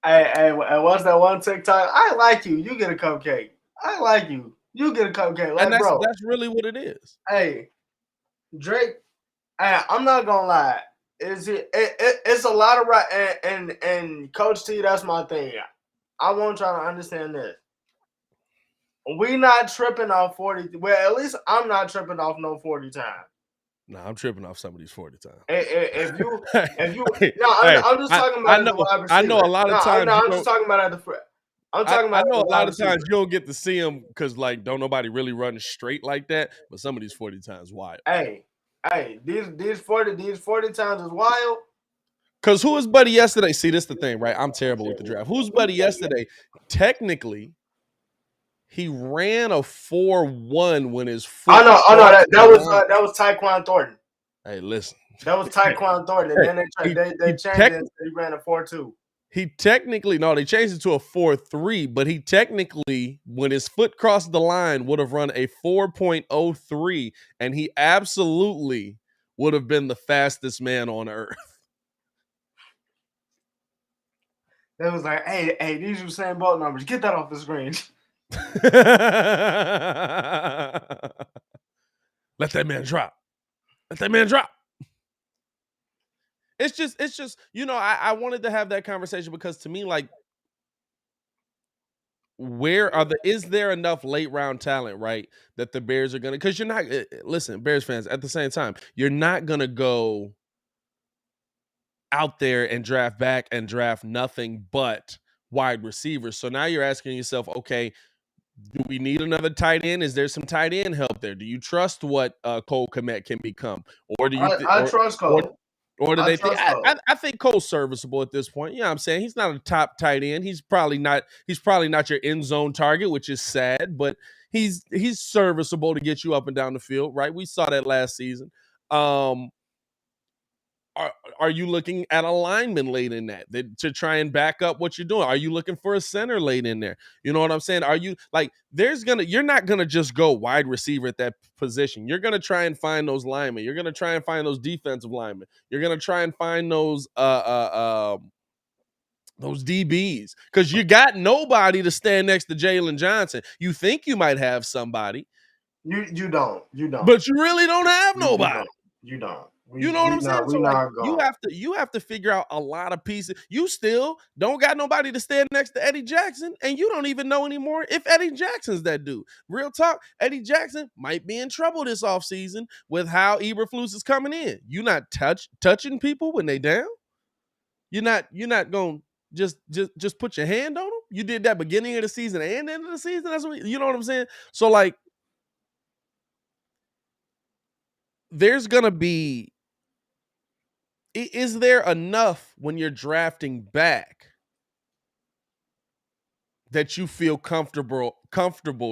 Hey, what's that one TikTok? I like you. You get a cupcake. I like you. You get a cupcake. Like, and that's really what it is. Hey, Drake, I'm not gonna lie. It's a lot of right and Coach T, that's my thing. I want y'all to understand this. We not tripping off 40. Well, at least I'm not tripping off no 40 times. No, I'm tripping off some of these 40 times. If you, I'm just talking about. I know a lot of times. I'm just talking about at the front. I'm talking about. I know a lot of times you don't get to see them because like don't nobody really run straight like that. But some of these 40 times wild. Hey, these 40 times is wild. Because who was Buddy yesterday? See, this is the thing, right? I'm terrible with the draft. Who's Buddy yesterday? Technically, he ran a 4.1 when his foot. I know that was Tyquan Thornton. Hey, listen. That was Tyquan Thornton, and then they changed it. And he ran a 4.2. He technically they changed it to a 4.3, but he technically, when his foot crossed the line, would have run a 4.03, and he absolutely would have been the fastest man on earth. They was like, hey, these Usain Bolt numbers. Get that off the screen. Let that man drop. Let that man drop. It's just, I wanted to have that conversation because to me, like, is there enough late round talent, right, that the Bears are going to, because you're not, listen, Bears fans, at the same time, you're not going to go out there and draft nothing but wide receivers. So now you're asking yourself, okay, do we need another tight end? Is there some tight end help there? Do you trust what Cole Kmet can become? Or do you I trust Cole. Or do they think I think Cole's serviceable at this point? You know what I'm saying? He's not a top tight end. He's probably not your end zone target, which is sad, but he's serviceable to get you up and down the field, right? We saw that last season. Are you looking at a lineman late in that to try and back up what you're doing? Are you looking for a center late in there? You know what I'm saying? Are you like you're not gonna just go wide receiver at that position. You're gonna try and find those linemen. You're gonna try and find those defensive linemen. You're gonna try and find those DBs because you got nobody to stand next to Jalen Johnson. You think you might have somebody. You don't. But you really don't have nobody. You don't. You know what I'm saying? So you have to figure out a lot of pieces. You still don't got nobody to stand next to Eddie Jackson, and you don't even know anymore if Eddie Jackson's that dude. Real talk, Eddie Jackson might be in trouble this offseason with how Eberflus is coming in. You not touching people when they down. You're not going to just put your hand on them. You did that beginning of the season and end of the season. That's what you know what I'm saying. So like, there's gonna be. Is there enough when you're drafting back that you feel comfortable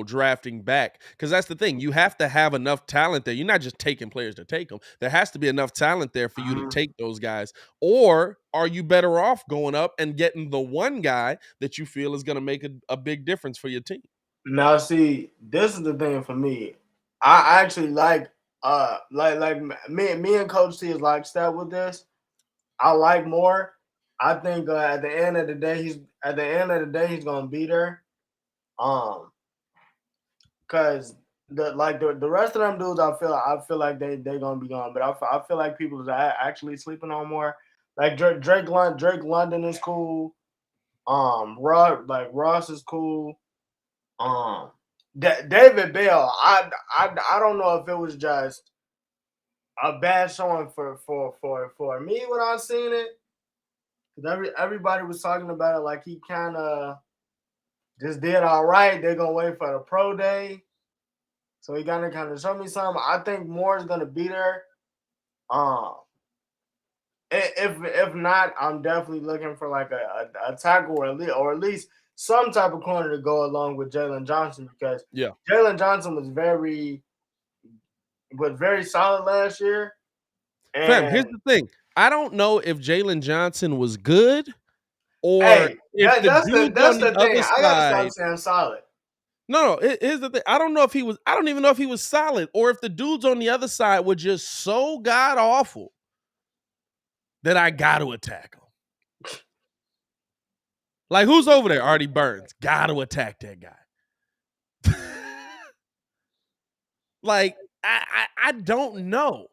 drafting back? Because that's the thing. You have to have enough talent there. You're not just taking players to take them. There has to be enough talent there for you to take those guys. Or are you better off going up and getting the one guy that you feel is going to make a big difference for your team? Now, see, this is the thing for me. I actually like me and Coach T is like step with this. I like more. I think at the end of the day, he's gonna be there. Cause the rest of them dudes, I feel like they gonna be gone. But I feel like people is actually sleeping on more. Like Drake London is cool. Ross is cool. David Bell, I don't know if it was just a bad showing for me when I seen it. Because everybody was talking about it like he kind of just did all right. They're gonna wait for the pro day, so he gotta kind of show me something. I think more is gonna be there. If not, I'm definitely looking for like a tackle or at least some type of corner to go along with Jalen Johnson, because Jalen Johnson was very solid last year. Fam, here's the thing. I don't know if Jalen Johnson was good or if that's the thing. I gotta side. stop saying solid. No, here's the thing. I don't even know if he was solid or if the dudes on the other side were just so god awful that I got to attack him. Like, who's over there? Artie Burns. Got to attack that guy. Like, I don't know.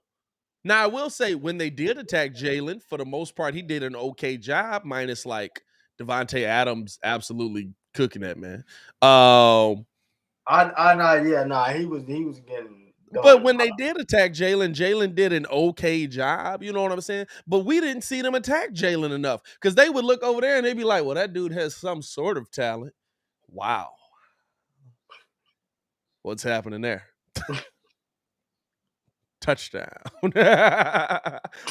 Now, I will say, when they did attack Jalen, for the most part, he did an okay job, minus like Devontae Adams absolutely cooking that, man. He was getting. But when they did attack Jalen did an okay job. You know what I'm saying? But we didn't see them attack Jalen enough, because they would look over there and they'd be like, well, that dude has some sort of talent. Wow. What's happening there? Touchdown.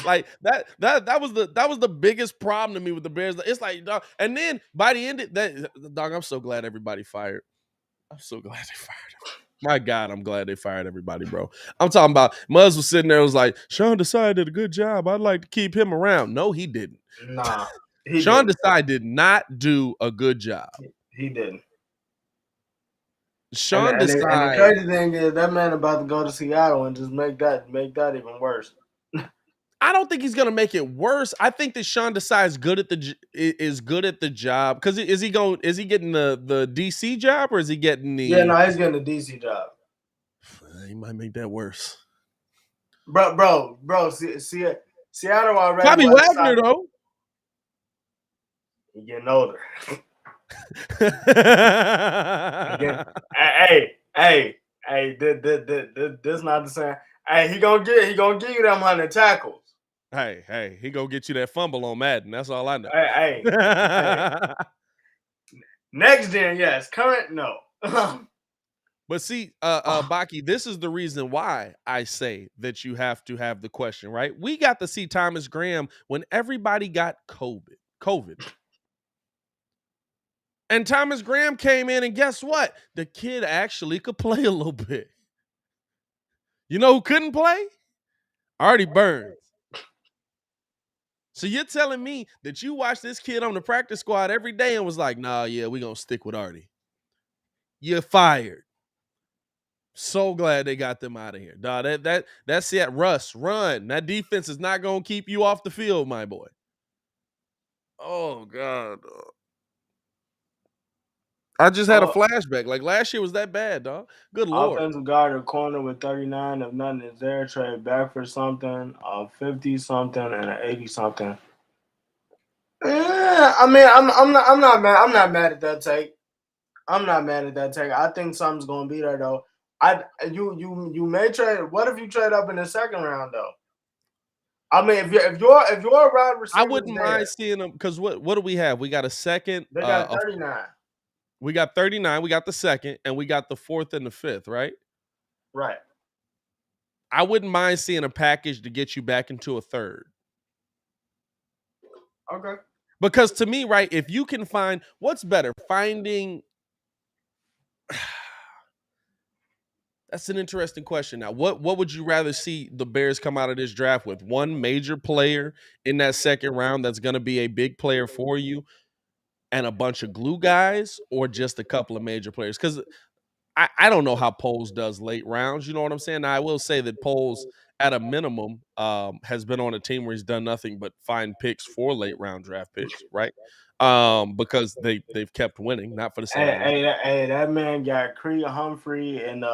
Like that was the biggest problem to me with the Bears. It's like, dog, and then by the end of that, dog, I'm so glad everybody fired. I'm so glad they fired him. My God, I'm glad they fired everybody, bro. I'm talking about Muzz was sitting there, was like, Sean Desai did a good job. I'd like to keep him around. No, he didn't. Nah. Sean Desai did not do a good job. He didn't. Sean Desai. And the crazy thing is that man about to go to Seattle and just make that even worse. I don't think he's gonna make it worse. I think that Sean Desai is good at the job. Because is he getting the DC job, or is he getting the? Yeah, no, he's getting the DC job. He might make that worse. Bro. Seattle already. Bobby Wagner though. He's getting older. Hey, this not the same. Hey, he gonna give you them 100 tackles. Hey, he gonna get you that fumble on Madden. That's all I know. Hey. Next gen, yes. Current, no. But see, Baki, this is the reason why I say that you have to have the question, right? We got to see Thomas Graham when everybody got COVID. And Thomas Graham came in, and guess what? The kid actually could play a little bit. You know who couldn't play? Artie Burns. So you're telling me that you watched this kid on the practice squad every day and was like, nah, yeah, we're going to stick with Artie. You're fired. So glad they got them out of here. Dog, that's it. Russ, run. That defense is not going to keep you off the field, my boy. Oh, God. I just had a flashback. Like, last year was that bad, dog. Good Lord. Offensive guard or corner with 39. If nothing is there, trade back for something, a 50-something and an 80-something. I mean, I'm not mad. I'm not mad at that take. I think something's gonna be there though. You may trade. What if you trade up in the second round though? I mean, if you're a wide receiver, I wouldn't mind seeing them, because what do we have? We got a second. They got 39. We got 39. We got the second, and we got the fourth and the fifth, right? Right. I wouldn't mind seeing a package to get you back into a third. Okay. Because to me, right, if you can find what's better, finding that's an interesting question. Now, what would you rather see the Bears come out of this draft with? One major player in that second round that's going to be a big player for you, and a bunch of glue guys, or just a couple of major players? Because I don't know how Poles does late rounds. You know what I'm saying? Now, I will say that Poles, at a minimum, has been on a team where he's done nothing but find picks for late round draft picks, right? Because they've kept winning, not for the same reason. Hey, that man got Creed Humphrey and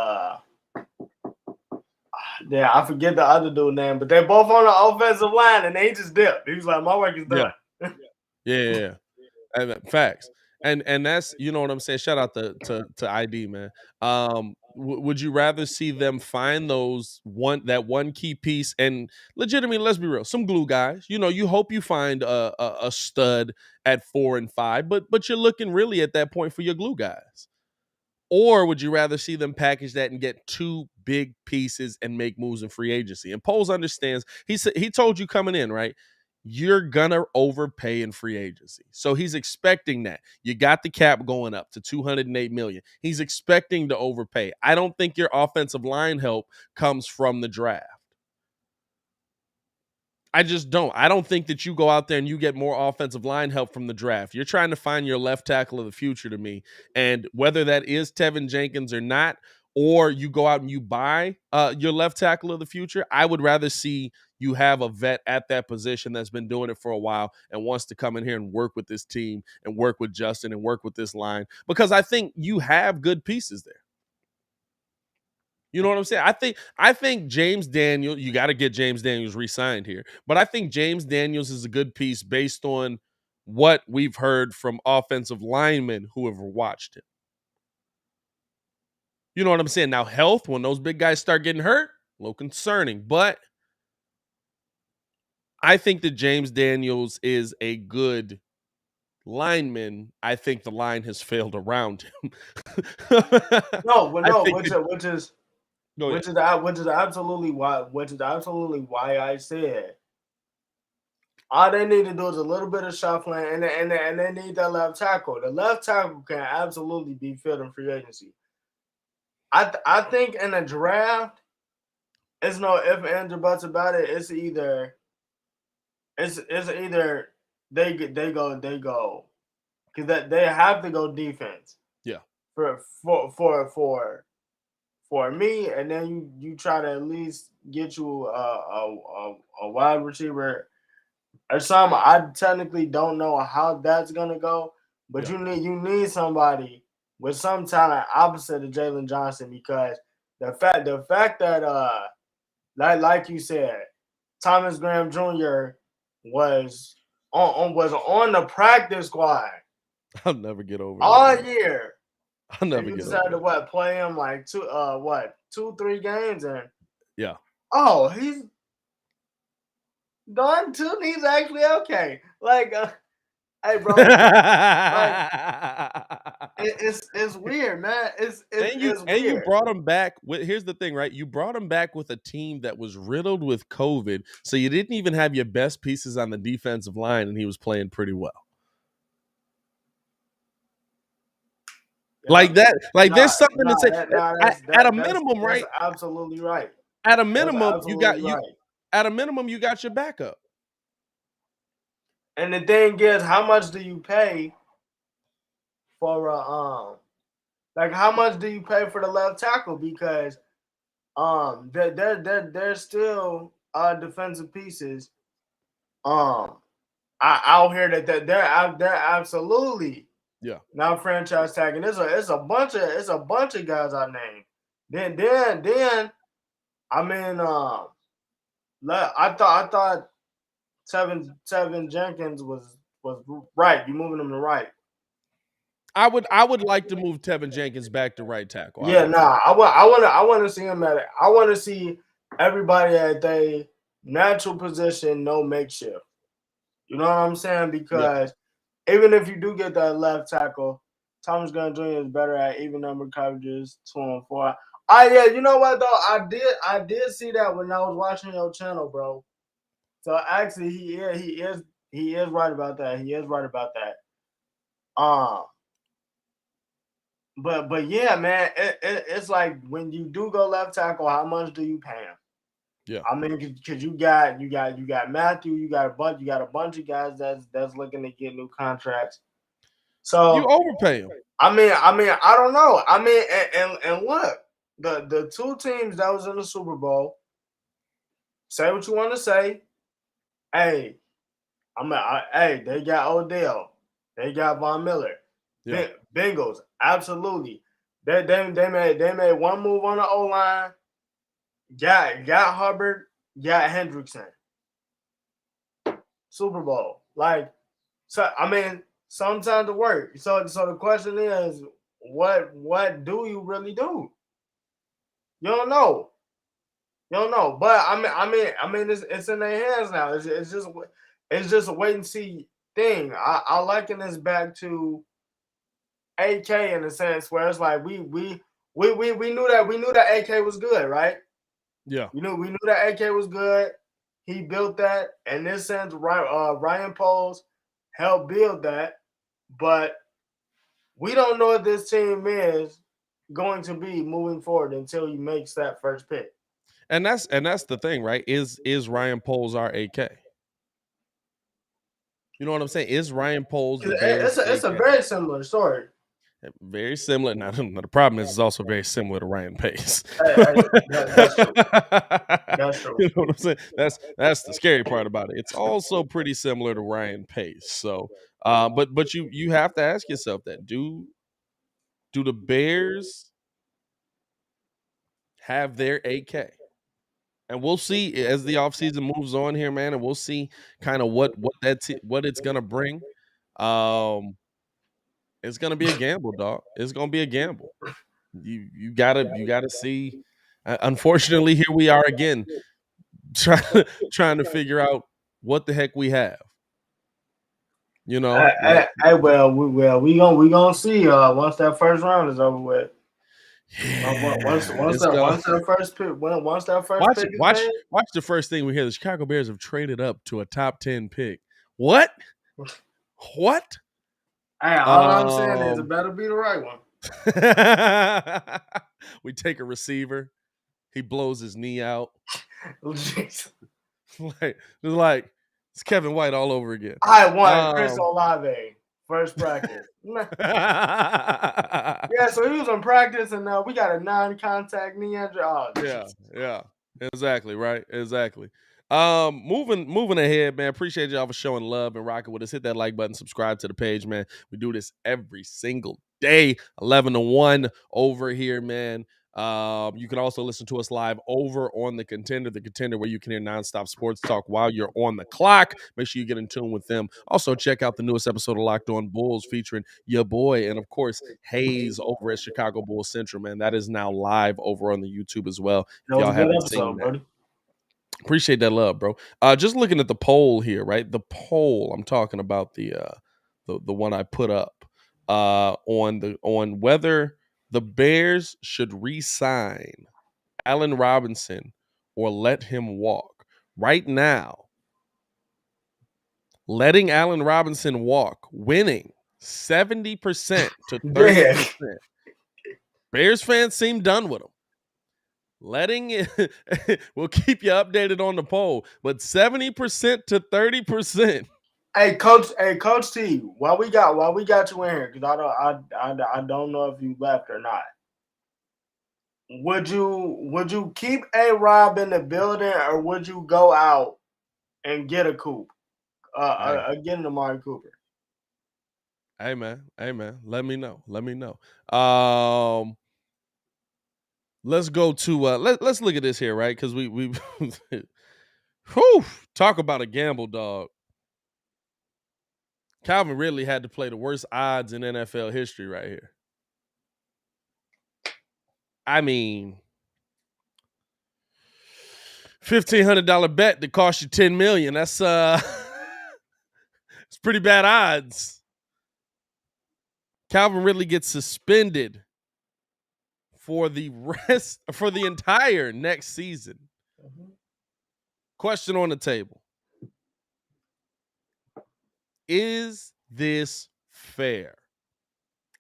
yeah, I forget the other dude's name, but they're both on the offensive line, and they just dipped. He was like, "My work is done." Yeah. Facts. And that's, you know what I'm saying. Shout out to ID, man. Would you rather see them find that one key piece, and legitimately, let's be real, some glue guys? You know, you hope you find a stud at 4 and 5, but you're looking really at that point for your glue guys. Or would you rather see them package that and get two big pieces and make moves in free agency? And Poles understands. He told you coming in, right? You're gonna overpay in free agency. So he's expecting that. You got the cap going up to $208 million. He's expecting to overpay. I don't think your offensive line help comes from the draft. I just don't. I don't think that you go out there and you get more offensive line help from the draft. You're trying to find your left tackle of the future to me. And whether that is Tevin Jenkins or not, or you go out and you buy your left tackle of the future, I would rather see you have a vet at that position that's been doing it for a while and wants to come in here and work with this team and work with Justin and work with this line, because I think you have good pieces there. You know what I'm saying? I think James Daniels, you got to get James Daniels re-signed here. But I think James Daniels is a good piece based on what we've heard from offensive linemen who have watched him. You know what I'm saying? Now, health, when those big guys start getting hurt, a little concerning. But I think that James Daniels is a good lineman. I think the line has failed around him. Which is absolutely why I said all they need to do is a little bit of shuffling, and they need that left tackle. The left tackle can absolutely be filled in free agency. I think in a draft, it's no if, ands, or buts about it. It's either they go because that they have to go defense. Yeah. For me, and then you try to at least get you a wide receiver or something. I technically don't know how that's gonna go, but you need somebody with some talent opposite of Jalen Johnson, because the fact that like you said, Thomas Graham Jr. was on the practice squad. I'll never get over all that. year. I'll never you get decided over to play him like 2-3 games, and yeah. Oh, he's done too. And he's actually okay. Like, hey, bro, like, it's weird, man. It's weird. You brought him back with. Here's the thing, right? You brought him back with a team that was riddled with COVID, so you didn't even have your best pieces on the defensive line, and he was playing pretty well. Like that, there's something to say. At a minimum, right? Absolutely right. At a minimum, you got At a minimum, you got your backup. And the thing is, how much do you pay for how much do you pay for the left tackle? Because there's still defensive pieces out here that they're absolutely not franchise tagging. It's a bunch of guys I named. Then I mean I thought Tevin Jenkins was right. You moving him to right. I would like to move Tevin Jenkins back to right tackle. Yeah, I want to see him at it. I want to see everybody at their natural position, no makeshift. You know what I'm saying? Because even if you do get that left tackle, Thomas Gunn Jr. is better at even number coverages, 2 and 4. Yeah, you know what though? I did see that when I was watching your channel, bro. So actually, he is right about that. He is right about that. But yeah, man, it's like when you do go left tackle, how much do you pay him? Yeah. I mean, because you got Matthew, you got a bunch of guys that's looking to get new contracts. So you overpay him. I mean, I don't know. I mean, and look, the two teams that was in the Super Bowl. Say what you want to say. Hey, hey, they got Odell, they got Von Miller, Yeah. Bengals, absolutely. They made one move on the O line. Got Hubbard, got Hendrickson. Super Bowl, like, so. I mean, sometimes it works. So the question is, what do you really do? You don't know. You don't know. But I mean, it's in their hands now. It's just a wait and see thing. I liken this back to AK in a sense where it's like we knew that AK was good, right? Yeah. We knew that AK was good. He built that. In this sense, Ryan Poles helped build that, but we don't know what this team is going to be moving forward until he makes that first pick. And that's the thing, right? Is Ryan Poles our AK? You know what I'm saying? Is Ryan Poles the Bears It's a AK? very similar story. Very similar. Now, the problem is, it's also very similar to Ryan Pace. That's true. That's true. You know what I'm saying? That's the scary part about it. It's also pretty similar to Ryan Pace. So, but you have to ask yourself that: do the Bears have their AK? And we'll see as the offseason moves on here, man, and we'll see kind of what it's gonna bring. It's gonna be a gamble, dog. It's gonna be a gamble. You gotta see. Unfortunately, here we are again, trying to figure out what the heck we have. You know, We gonna see once that first round is over with. Once that first pick, once that first pick is made. Watch the first thing we hear. The Chicago Bears have traded up to a top 10 pick. What? What? Hey, all I'm saying is it better be the right one. We take a receiver. He blows his knee out. like it's Kevin White all over again. I want Chris Olave first practice. Yeah, so he was in practice, and we got a non-contact knee injury. Oh, yeah, exactly, right, exactly. Moving ahead, man. Appreciate y'all for showing love and rocking with us. Hit that like button, subscribe to the page, man. We do this every single day, 11 to 1 over here, man. You can also listen to us live over on the Contender, where you can hear nonstop sports talk while you're on the clock. Make sure you get in tune with them. Also, check out the newest episode of Locked On Bulls featuring your boy and, of course, Hayes over at Chicago Bulls Central, man. That is now live over on the YouTube as well. If y'all haven't seen that. Buddy. Appreciate that love, bro. Just looking at the poll here, right? The poll, I'm talking about the one I put up on whether the Bears should re-sign Allen Robinson or let him walk. Right now, letting Allen Robinson walk, winning 70% to 30%. Bears fans seem done with him. Letting it, we'll keep you updated on the poll, but 70% to 30%. Hey, Coach T, while we got you in here, because I don't know if you left or not. Would you keep A-Rob in the building, or would you go out and get a Coop? Get an Amari Cooper. Hey man. Let me know. Let's go to let's look at this here, right? Because we whew, talk about a gamble, dog. Calvin Ridley had to play the worst odds in NFL history right here. I mean, $1,500 bet that cost you $10 million. That's it's pretty bad odds. Calvin Ridley gets suspended for the entire next season. Question on the table. Is this fair?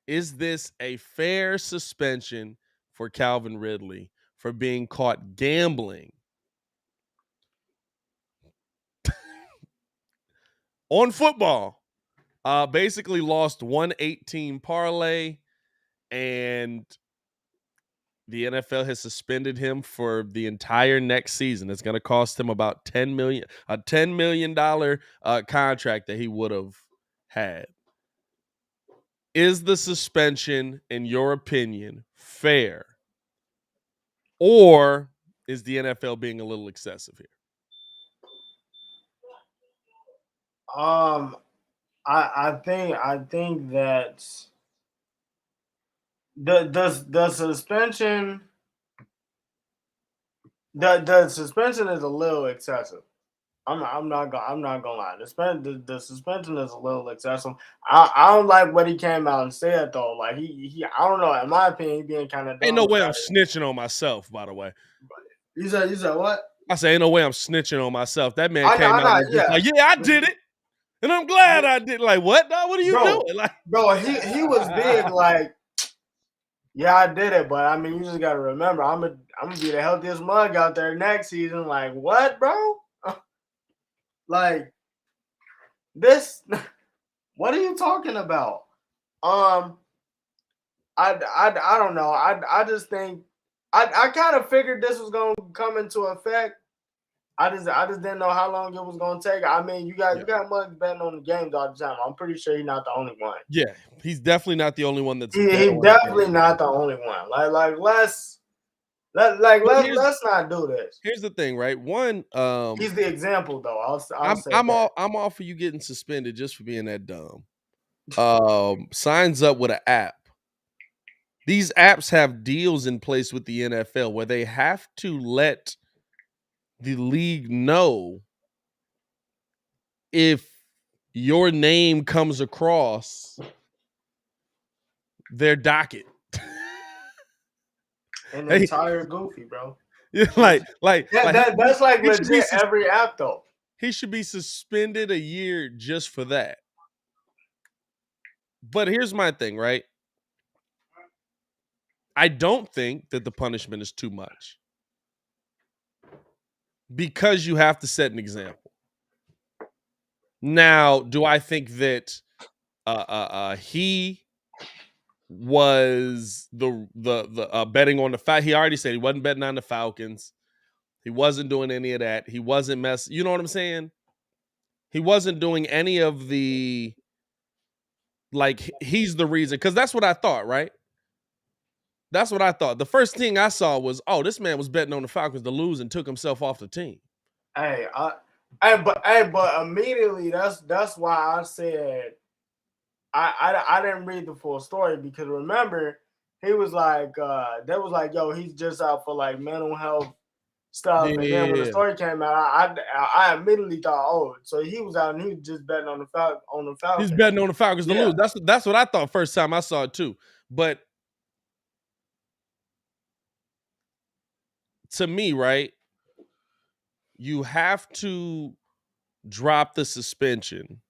Is this a fair suspension for Calvin Ridley for being caught gambling on football? Basically lost 118 parlay, and the NFL has suspended him for the entire next season. It's going to cost him about $10 million contract that he would have had. Is the suspension, in your opinion, fair? Or is the NFL being a little excessive here? I think that the suspension the suspension is a little excessive. I'm not gonna lie. The suspension is a little excessive. I don't like what he came out and said though. Like he I don't know. In my opinion, he being kind of Ain't dumb no way I'm about it. snitching on myself, by the way. You said what? I say, ain't no way I'm snitching on myself. That man I came out and was just yeah. like, yeah, I did it. And I'm glad I did. Like, what? Dog? What are you doing? Like, bro, he was big. Like, yeah, I did it, but I mean, you just gotta remember, I'm gonna be the healthiest mug out there next season. Like, what, bro? Like, this. What are you talking about? I don't know. I just think I kind of figured this was gonna come into effect. I just didn't know how long it was gonna take. I mean, you got mugs betting on the games all the time. I'm pretty sure he's not the only one. yeah, he's definitely not the only one that's He's definitely not the only one. Like let's not do this. Here's the thing, right? One, he's the example though. I'll say I'm all for you getting suspended just for being that dumb. Signs up with an app. These apps have deals in place with the NFL where they have to let the league know if your name comes across their docket. And the entire goofy, bro. Yeah, that's like legit every app though. He should be suspended a year just for that. But here's my thing, right? I don't think that the punishment is too much because you have to set an example. Now, do I think that he was the betting on the fact? He already said he wasn't betting on the Falcons. He wasn't doing any of that. He wasn't messing. You know what I'm saying? He wasn't doing any of the, like, he's the reason. Because that's what I thought, right? That's what I thought. The first thing I saw was, oh, this man was betting on the Falcons to lose and took himself off the team. But immediately that's why I said I didn't read the full story, because remember he was like they was like, yo, he's just out for like mental health stuff. Yeah. And then when the story came out, I immediately thought, oh, so he was out and he was just betting on the Falcons. He's betting on the Falcons to lose. That's what I thought first time I saw it too. But to me, right, you have to drop the suspension.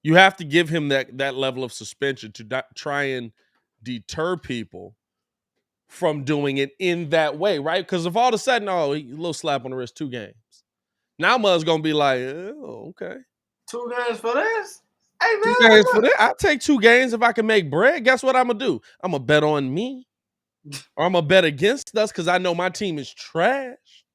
You have to give him that level of suspension to try and deter people from doing it in that way, right? Because if all of a sudden, oh, a little slap on the wrist, 2 games. Now Mud's gonna be like, oh, okay. 2 games for this? Hey, man, 2 games for that? I'll take 2 games if I can make bread. Guess what I'm gonna do? I'm gonna bet on me. Or I'm gonna bet against us because I know my team is trash.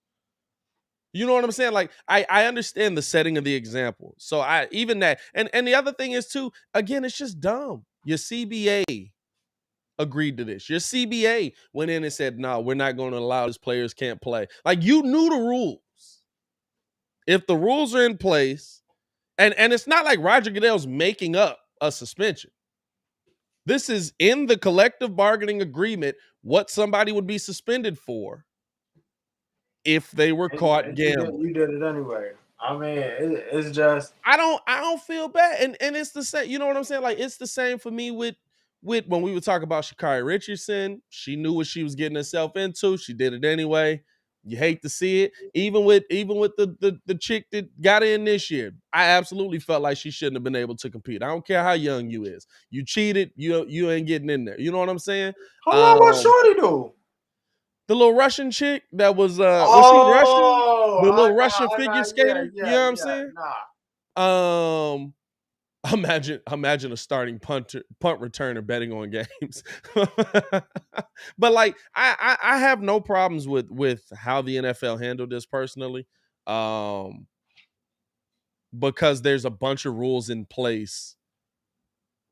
You know what I'm saying? Like, I understand the setting of the example. So even that, and the other thing is too, again, it's just dumb. Your CBA agreed to this. Your CBA went in and said, no, we're not going to allow these players can't play. Like, you knew the rules. If the rules are in place, and it's not like Roger Goodell's making up a suspension. This is in the collective bargaining agreement what somebody would be suspended for if they were caught gambling. You did it anyway. I mean, it's just I don't feel bad, and it's the same. You know what I'm saying? Like, it's the same for me with when we would talk about Sha'Carri Richardson, she knew what she was getting herself into. She did it anyway. You hate to see it. Even with the chick that got in this year, I absolutely felt like she shouldn't have been able to compete. I don't care how young you is. You cheated, you ain't getting in there. You know what I'm saying? How long was Shorty do? The little Russian chick that was she Russian? Oh, The little Russian figure skater. yeah, you know what I'm saying? Nah. Imagine a starting punt returner betting on games. But like I have no problems with how the NFL handled this personally. Because there's a bunch of rules in place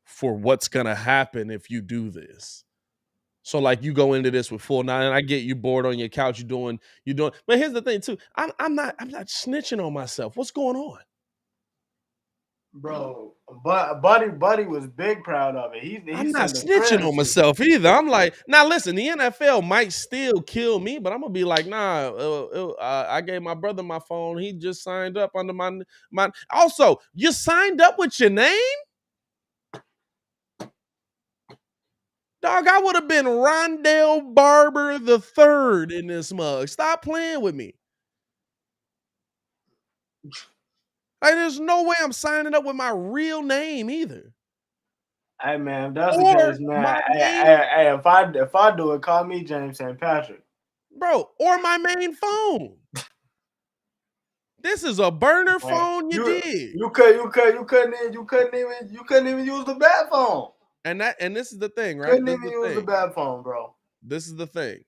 for what's gonna happen if you do this. So like you go into this with full nine, and I get you bored on your couch, you're doing. But here's the thing too. I'm not snitching on myself. What's going on? Bro, Buddy was big proud of it. I'm not snitching on myself either. I'm like, now listen, the NFL might still kill me, but I'm gonna be like, nah. I gave my brother my phone. He just signed up under my. Also, you signed up with your name, dog. I would have been Rondell Barber the third in this mug. Stop playing with me. Like, there's no way I'm signing up with my real name either. Hey man, if that's the case, man. Hey, if I do it, call me James St. Patrick, bro, or my main phone. This is a burner phone. You couldn't even use the bat phone. And this is the thing, right? Couldn't even use the bat phone, bro. This is the thing.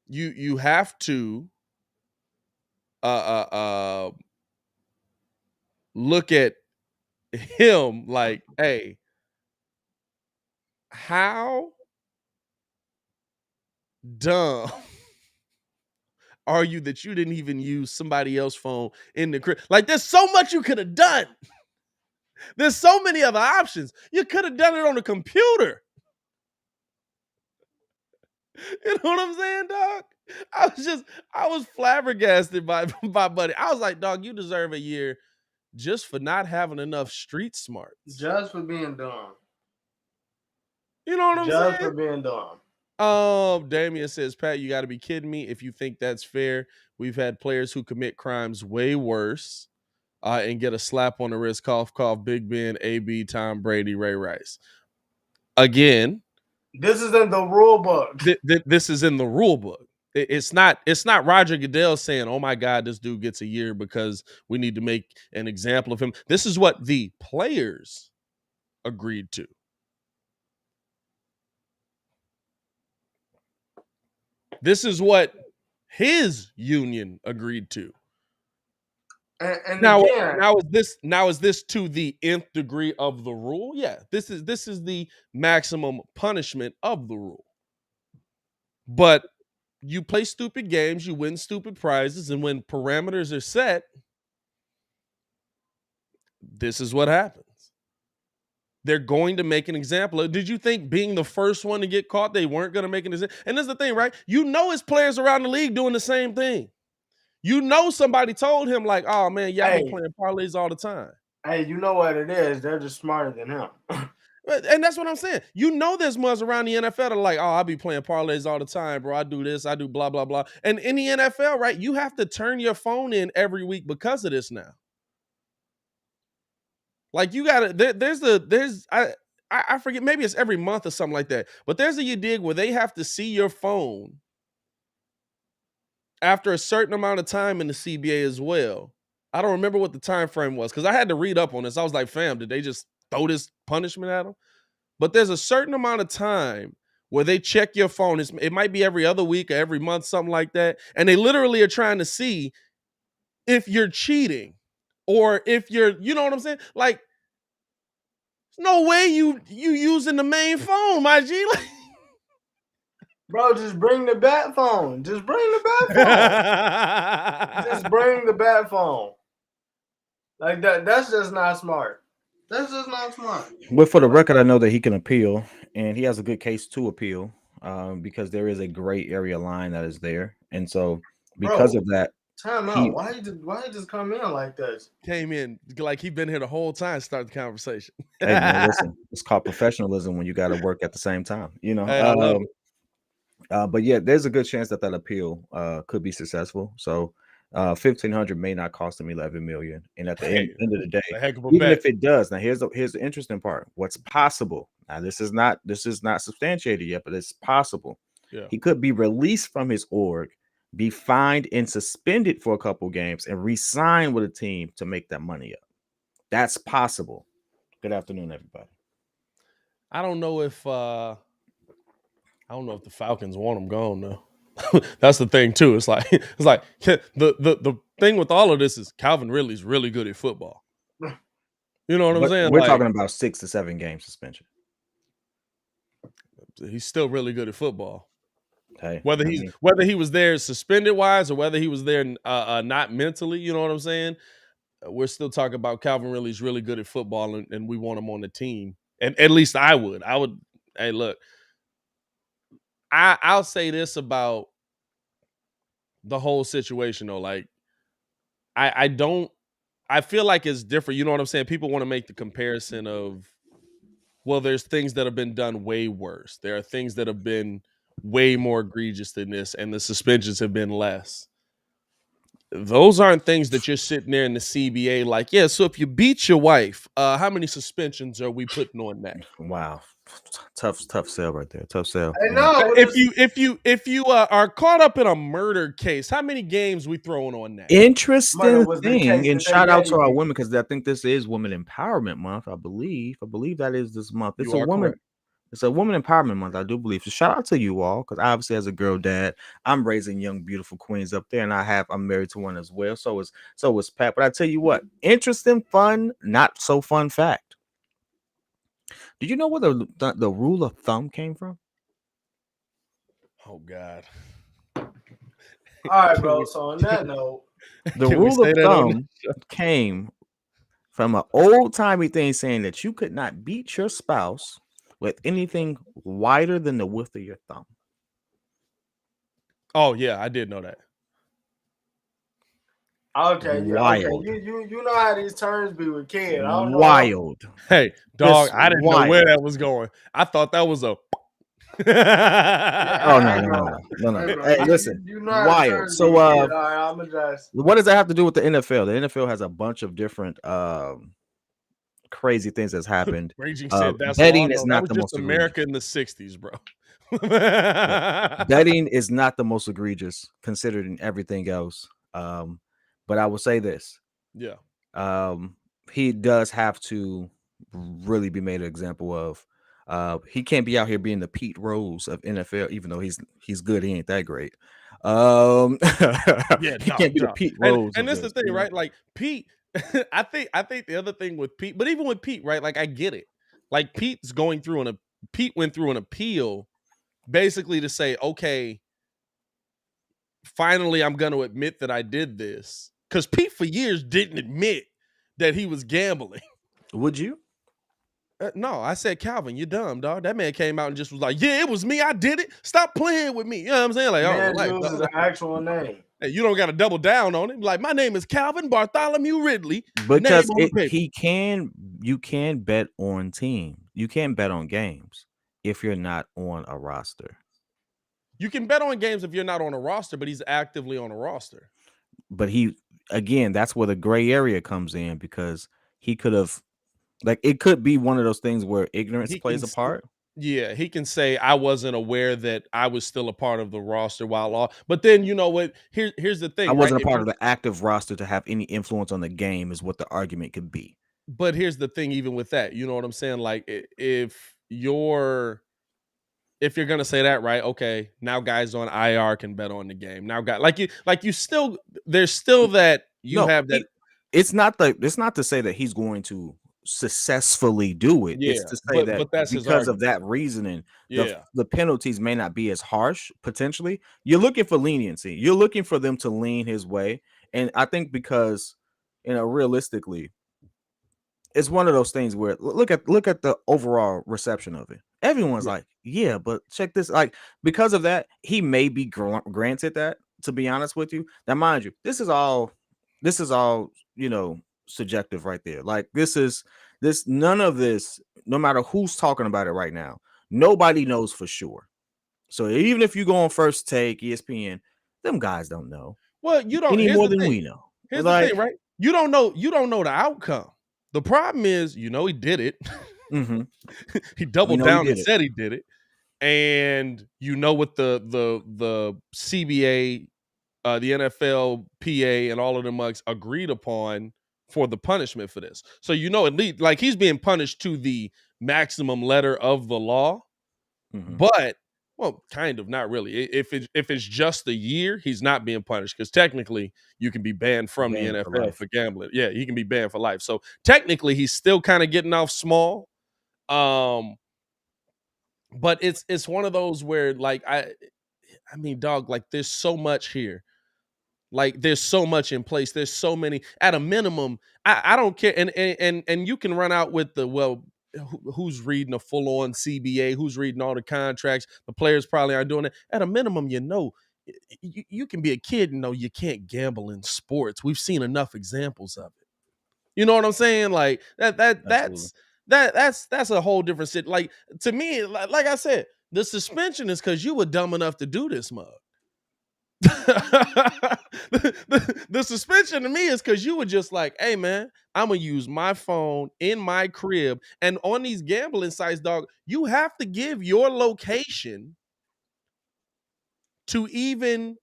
You have to look at him like, hey, how dumb are you that you didn't even use somebody else's phone in the crib? Like, there's so much you could have done. There's so many other options. You could have done it on a computer. You know what I'm saying, dog? I was flabbergasted by Buddy. I was like, dog, you deserve a year just for not having enough street smarts. Just for being dumb. You know what I'm saying? Just for being dumb. Damian says, Pat, you got to be kidding me if you think that's fair. We've had players who commit crimes way worse and get a slap on the wrist, cough, cough, Big Ben, AB, Tom Brady, Ray Rice. Again, this is in the rule book. This is in the rule book. It's not Roger Goodell saying, oh my God, this dude gets a year because we need to make an example of him. This is what the players agreed to. This is what his union agreed to. And now is this to the nth degree of the rule? Yeah, this is the maximum punishment of the rule. But you play stupid games, you win stupid prizes, and when parameters are set, this is what happens. They're going to make an example. Did you think being the first one to get caught, they weren't going to make an example? And this is the thing, right? You know it's players around the league doing the same thing. You know somebody told him, like, oh, man, y'all be playing parlays all the time. Hey, you know what it is. They're just smarter than him. And that's what I'm saying. You know there's mugs around the NFL that are like, oh, I'll be playing parlays all the time, bro. I do this, I do blah, blah, blah. And in the NFL, right, you have to turn your phone in every week because of this now. Like, you got to, I forget, maybe it's every month or something like that. But there's a you dig where they have to see your phone after a certain amount of time in the CBA as well. I don't remember what the time frame was because I had to read up on this. I was like, fam, did they just throw this punishment at them? But there's a certain amount of time where they check your phone. It might be every other week or every month, something like that. And they literally are trying to see if you're cheating or if you're, you know what I'm saying? Like, there's no way you using the main phone, my G. Like, bro, just bring the bat phone. Just bring the bat phone. Just bring the bat phone. Like that's just not smart. That's just not smart. But for the record, I know that he can appeal, and he has a good case to appeal because there is a gray area line that is there. And so because of that, Time out. Why he just come in like this? Came in like he been here the whole time. Start the conversation. Hey man, listen, it's called professionalism when you got to work at the same time. You know. Hey, I love it. But yeah, there's a good chance that appeal could be successful. So 1,500 may not cost him 11 million. And at the end of the day, a heck of a even bet. if it does, now here's the interesting part. What's possible? Now this is not substantiated yet, but it's possible. Yeah. He could be released from his org, be fined and suspended for a couple games, and re-sign with a team to make that money up. That's possible. Good afternoon, everybody. I don't know if the Falcons want him gone though. That's the thing too. It's like the thing with all of this is Calvin Ridley's really good at football. You know what I'm saying? We're talking about 6 to 7 game suspension. He's still really good at football. Hey, whether he was there suspended wise or whether he was there not mentally, you know what I'm saying? We're still talking about Calvin Ridley's really good at football, and we want him on the team. And at least I would. Hey, look, I'll say this about the whole situation though. Like, I feel like it's different. You know what I'm saying? People want to make the comparison of, well, there's things that have been done way worse. There are things that have been way more egregious than this, and the suspensions have been less. Those aren't things that you're sitting there in the CBA like, yeah, so if you beat your wife, how many suspensions are we putting on that? Wow. Tough sell right there. Tough sell. I know. If you are caught up in a murder case, how many games we throwing on that? Interesting thing, and shout out to our women because I think this is Women Empowerment Month. I believe that is this month. It's a woman empowerment month. I do believe. So shout out to you all because obviously as a girl dad, I'm raising young beautiful queens up there, and I'm married to one as well. So is Pat. But I tell you what, interesting, fun, not so fun fact. Did you know where the rule of thumb came from? Oh God. All right, bro. So on that note, the rule of thumb came from an old-timey thing saying that you could not beat your spouse with anything wider than the width of your thumb. Oh yeah, I did know that. Okay, wild. Okay. You know how these terms be with kids. Wild. Hey, dog, I didn't know where that was going. I thought that was a. Oh no. Hey, listen, you know wild. So all right, I'm adjust. What does that have to do with the NFL? The NFL has a bunch of different crazy things that's happened. Raging said that's betting is not the most America in the 60s, bro. Betting is not the most egregious considered in everything else. But I will say this. Yeah. He does have to really be made an example of. He can't be out here being the Pete Rose of NFL, even though he's good. He ain't that great. He can't be the Pete Rose. And that's the thing, right? Like Pete, I think the other thing with Pete, but even with Pete, right? Like I get it. Like Pete went through an appeal, basically to say, okay, finally, I'm going to admit that I did this. Because Pete for years didn't admit that he was gambling. Would you? No, I said, Calvin, you're dumb, dog. That man came out and just was like, yeah, it was me. I did it. Stop playing with me. You know what I'm saying? Like, man, uses an actual name. Hey, you don't got to double down on it. Like, my name is Calvin Bartholomew Ridley. Because you can bet on team. You can bet on games if you're not on a roster. You can bet on games if you're not on a roster, but he's actively on a roster. But that's where the gray area comes in because he could have, like, it could be one of those things where ignorance plays a part. Yeah, he can say, I wasn't aware that I was still a part of the roster but then you know what? Here's the thing. I wasn't a part of the active roster to have any influence on the game is what the argument could be. But here's the thing, even with that, you know what I'm saying? Like if you're gonna say that, right? Okay, now guys on IR can bet on the game. Now guys there's still that have that. It's not to say that he's going to successfully do it. Yeah, it's to say that that's because of that reasoning, the penalties may not be as harsh. Potentially, you're looking for leniency. You're looking for them to lean his way, and I think because realistically, it's one of those things where look at the overall reception of it. Everyone's like, yeah, but check this. Like because of that, he may be granted that, to be honest with you. Now, mind you, this is all subjective right there. Like none of this, no matter who's talking about it right now, nobody knows for sure. So even if you go on First Take, ESPN, them guys don't know. Well, you don't. Any Here's more the than thing. we know. Here's the thing, right? You don't know the outcome. The problem is, he did it. Mm-hmm. He doubled down and said he did it. And what the CBA, the NFL, PA, and all of them agreed upon for the punishment for this. So at least like he's being punished to the maximum letter of the law, but well, kind of not really. If it's just a year, he's not being punished because technically you can be banned from the NFL for gambling. Yeah, he can be banned for life. So technically he's still kind of getting off small. But it's one of those where like I mean, dog, like there's so much here. Like there's so much in place. There's so many. At a minimum, I don't care. And you can run out with the who's reading a full-on CBA, who's reading all the contracts. The players probably aren't doing it. At a minimum, you can be a kid and know you can't gamble in sports. We've seen enough examples of it. You know what I'm saying? Like that's a whole different shit. Like to me, like I said, the suspension is because you were dumb enough to do this, mug. The suspension to me is because you were just like, hey man, I'm gonna use my phone in my crib, and on these gambling sites, dog, you have to give your location to even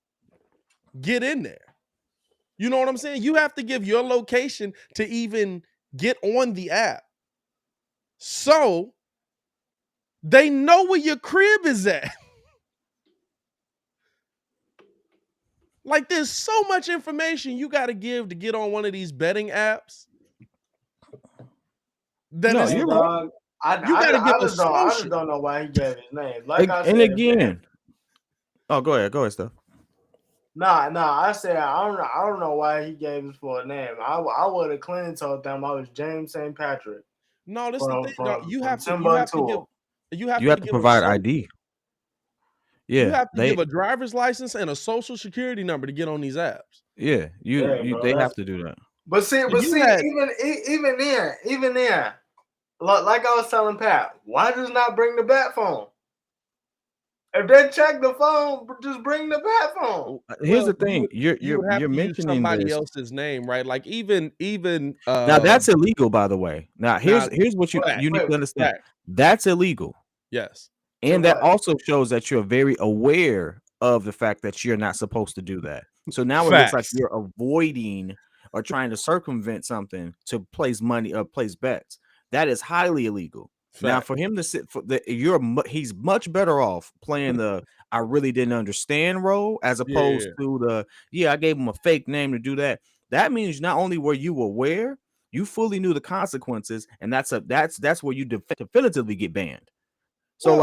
get in there. You know what I'm saying? You have to give your location to even get on the app. So they know where your crib is at. Like there's so much information you got to give to get on one of these betting apps. I just don't know why he gave his name. Like I said, and again, oh, go ahead, Steph. Nah. I said I don't know why he gave his full name. I would have clearly told them I was James St. Patrick. No, this is the thing. No, you have to provide ID. Yeah, you have to give a driver's license and a social security number to get on these apps. Yeah, they have to do that. But see, even then, like I was telling Pat, why just not bring the bat phone? If they check the phone, just bring the bat phone. Here's the thing: you're mentioning somebody else's name, right? Like even now that's illegal, by the way. Now here's what you need to understand: that's illegal. Yes, and that also shows that you're very aware of the fact that you're not supposed to do that. So now it looks like you're avoiding or trying to circumvent something to place money or place bets. That is highly illegal. Now, for him to sit he's much better off playing the I really didn't understand role as opposed to I gave him a fake name to do that. That means not only were you aware, you fully knew the consequences, and that's where you definitively get banned. So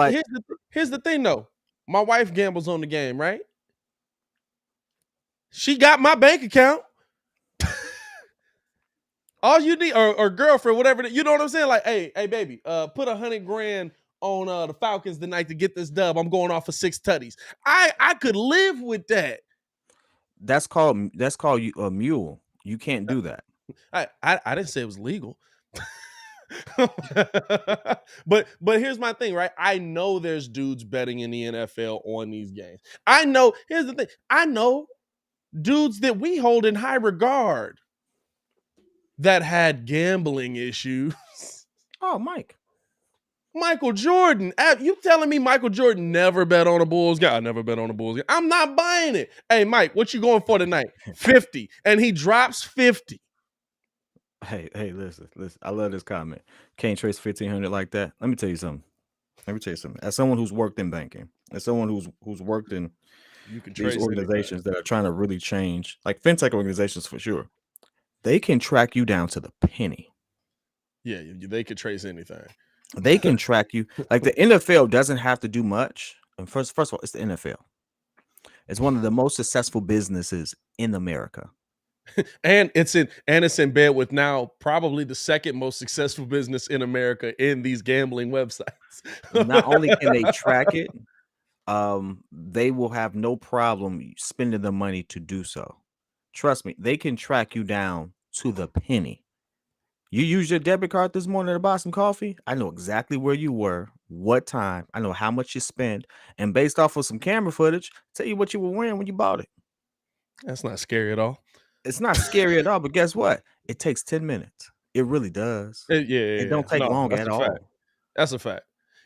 here's the thing though. My wife gambles on the game, right? She got my bank account. All you need, or girlfriend, whatever, you know what I'm saying? Like, hey, baby, put $100,000 on the Falcons tonight to get this dub. I'm going off for 6 tutties. I could live with that. That's called a mule. You can't do that. I didn't say it was legal. but here's my thing, right? I know there's dudes betting in the NFL on these games. Here's the thing. I know dudes that we hold in high regard that had gambling issues. Oh, Michael Jordan. You telling me Michael Jordan never bet on a Bulls game? I never bet on a Bulls game. I'm not buying it. Hey, Mike, what you going for tonight? 50. And he drops 50. Hey, listen. I love this comment. Can't trace 1,500 like that. Let me tell you something. As someone who's worked in banking, as someone who's worked in these organizations that are trying to really change, like fintech organizations for sure, they can track you down to the penny. Yeah, they could trace anything. They can track you. Like the NFL doesn't have to do much. And first of all, it's the NFL. It's one of the most successful businesses in America. And it's in bed with now probably the second most successful business in America in these gambling websites. Not only can they track it, they will have no problem spending the money to do so. Trust me, they can track you down to the penny. You used your debit card this morning to buy some coffee? I know exactly where you were, what time, I know how much you spent, and based off of some camera footage, tell you what you were wearing when you bought it. That's not scary at all. It's not scary at all, but guess what? It takes 10 minutes. It really does. It don't take long at all. Fact. That's a fact.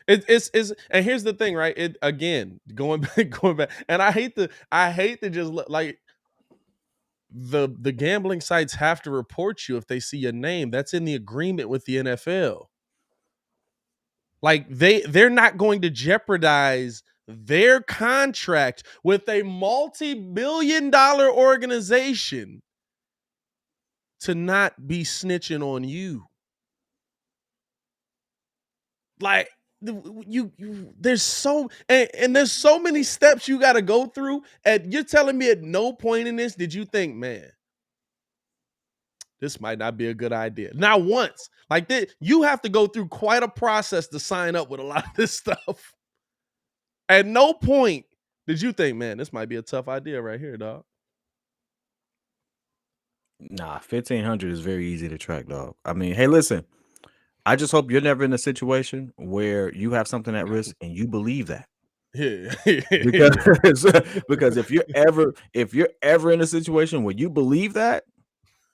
It's and here's the thing, right? It again going back, and I hate to just like the gambling sites have to report you if they see your name. That's in the agreement with the NFL. Like they're not going to jeopardize their contract with a multi-billion-dollar organization to not be snitching on you. Like you there's so and there's so many steps you got to go through, and you're telling me at no point in this did you think, man, this might not be a good idea. Now once, like this, you have to go through quite a process to sign up with a lot of this stuff. At no point did you think, man, this might be a tough idea right here, dog. Nah, 1,500 is very easy to track, dog. I mean, hey, listen, I just hope you're never in a situation where you have something at risk and you believe that. Yeah. Because if you're ever in a situation where you believe that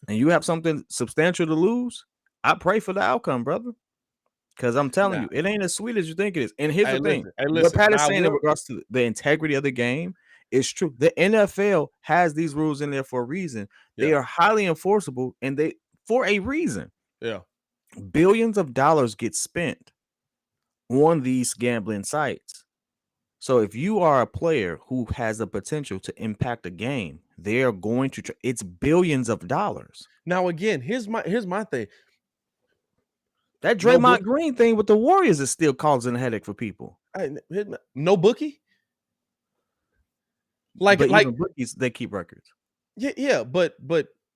and you have something substantial to lose, I pray for the outcome, brother. Because I'm telling you, it ain't as sweet as you think it is. And here's the thing. What Pat is saying in regards to the integrity of the game is true. The NFL has these rules in there for a reason. They are highly enforceable, and they for a reason. Yeah. Billions of dollars get spent on these gambling sites. So if you are a player who has the potential to impact a game, they are going to it's billions of dollars. Now again, here's my thing. That Draymond Green thing with the Warriors is still causing a headache for people. No bookie? But even bookies, they keep records. Yeah, but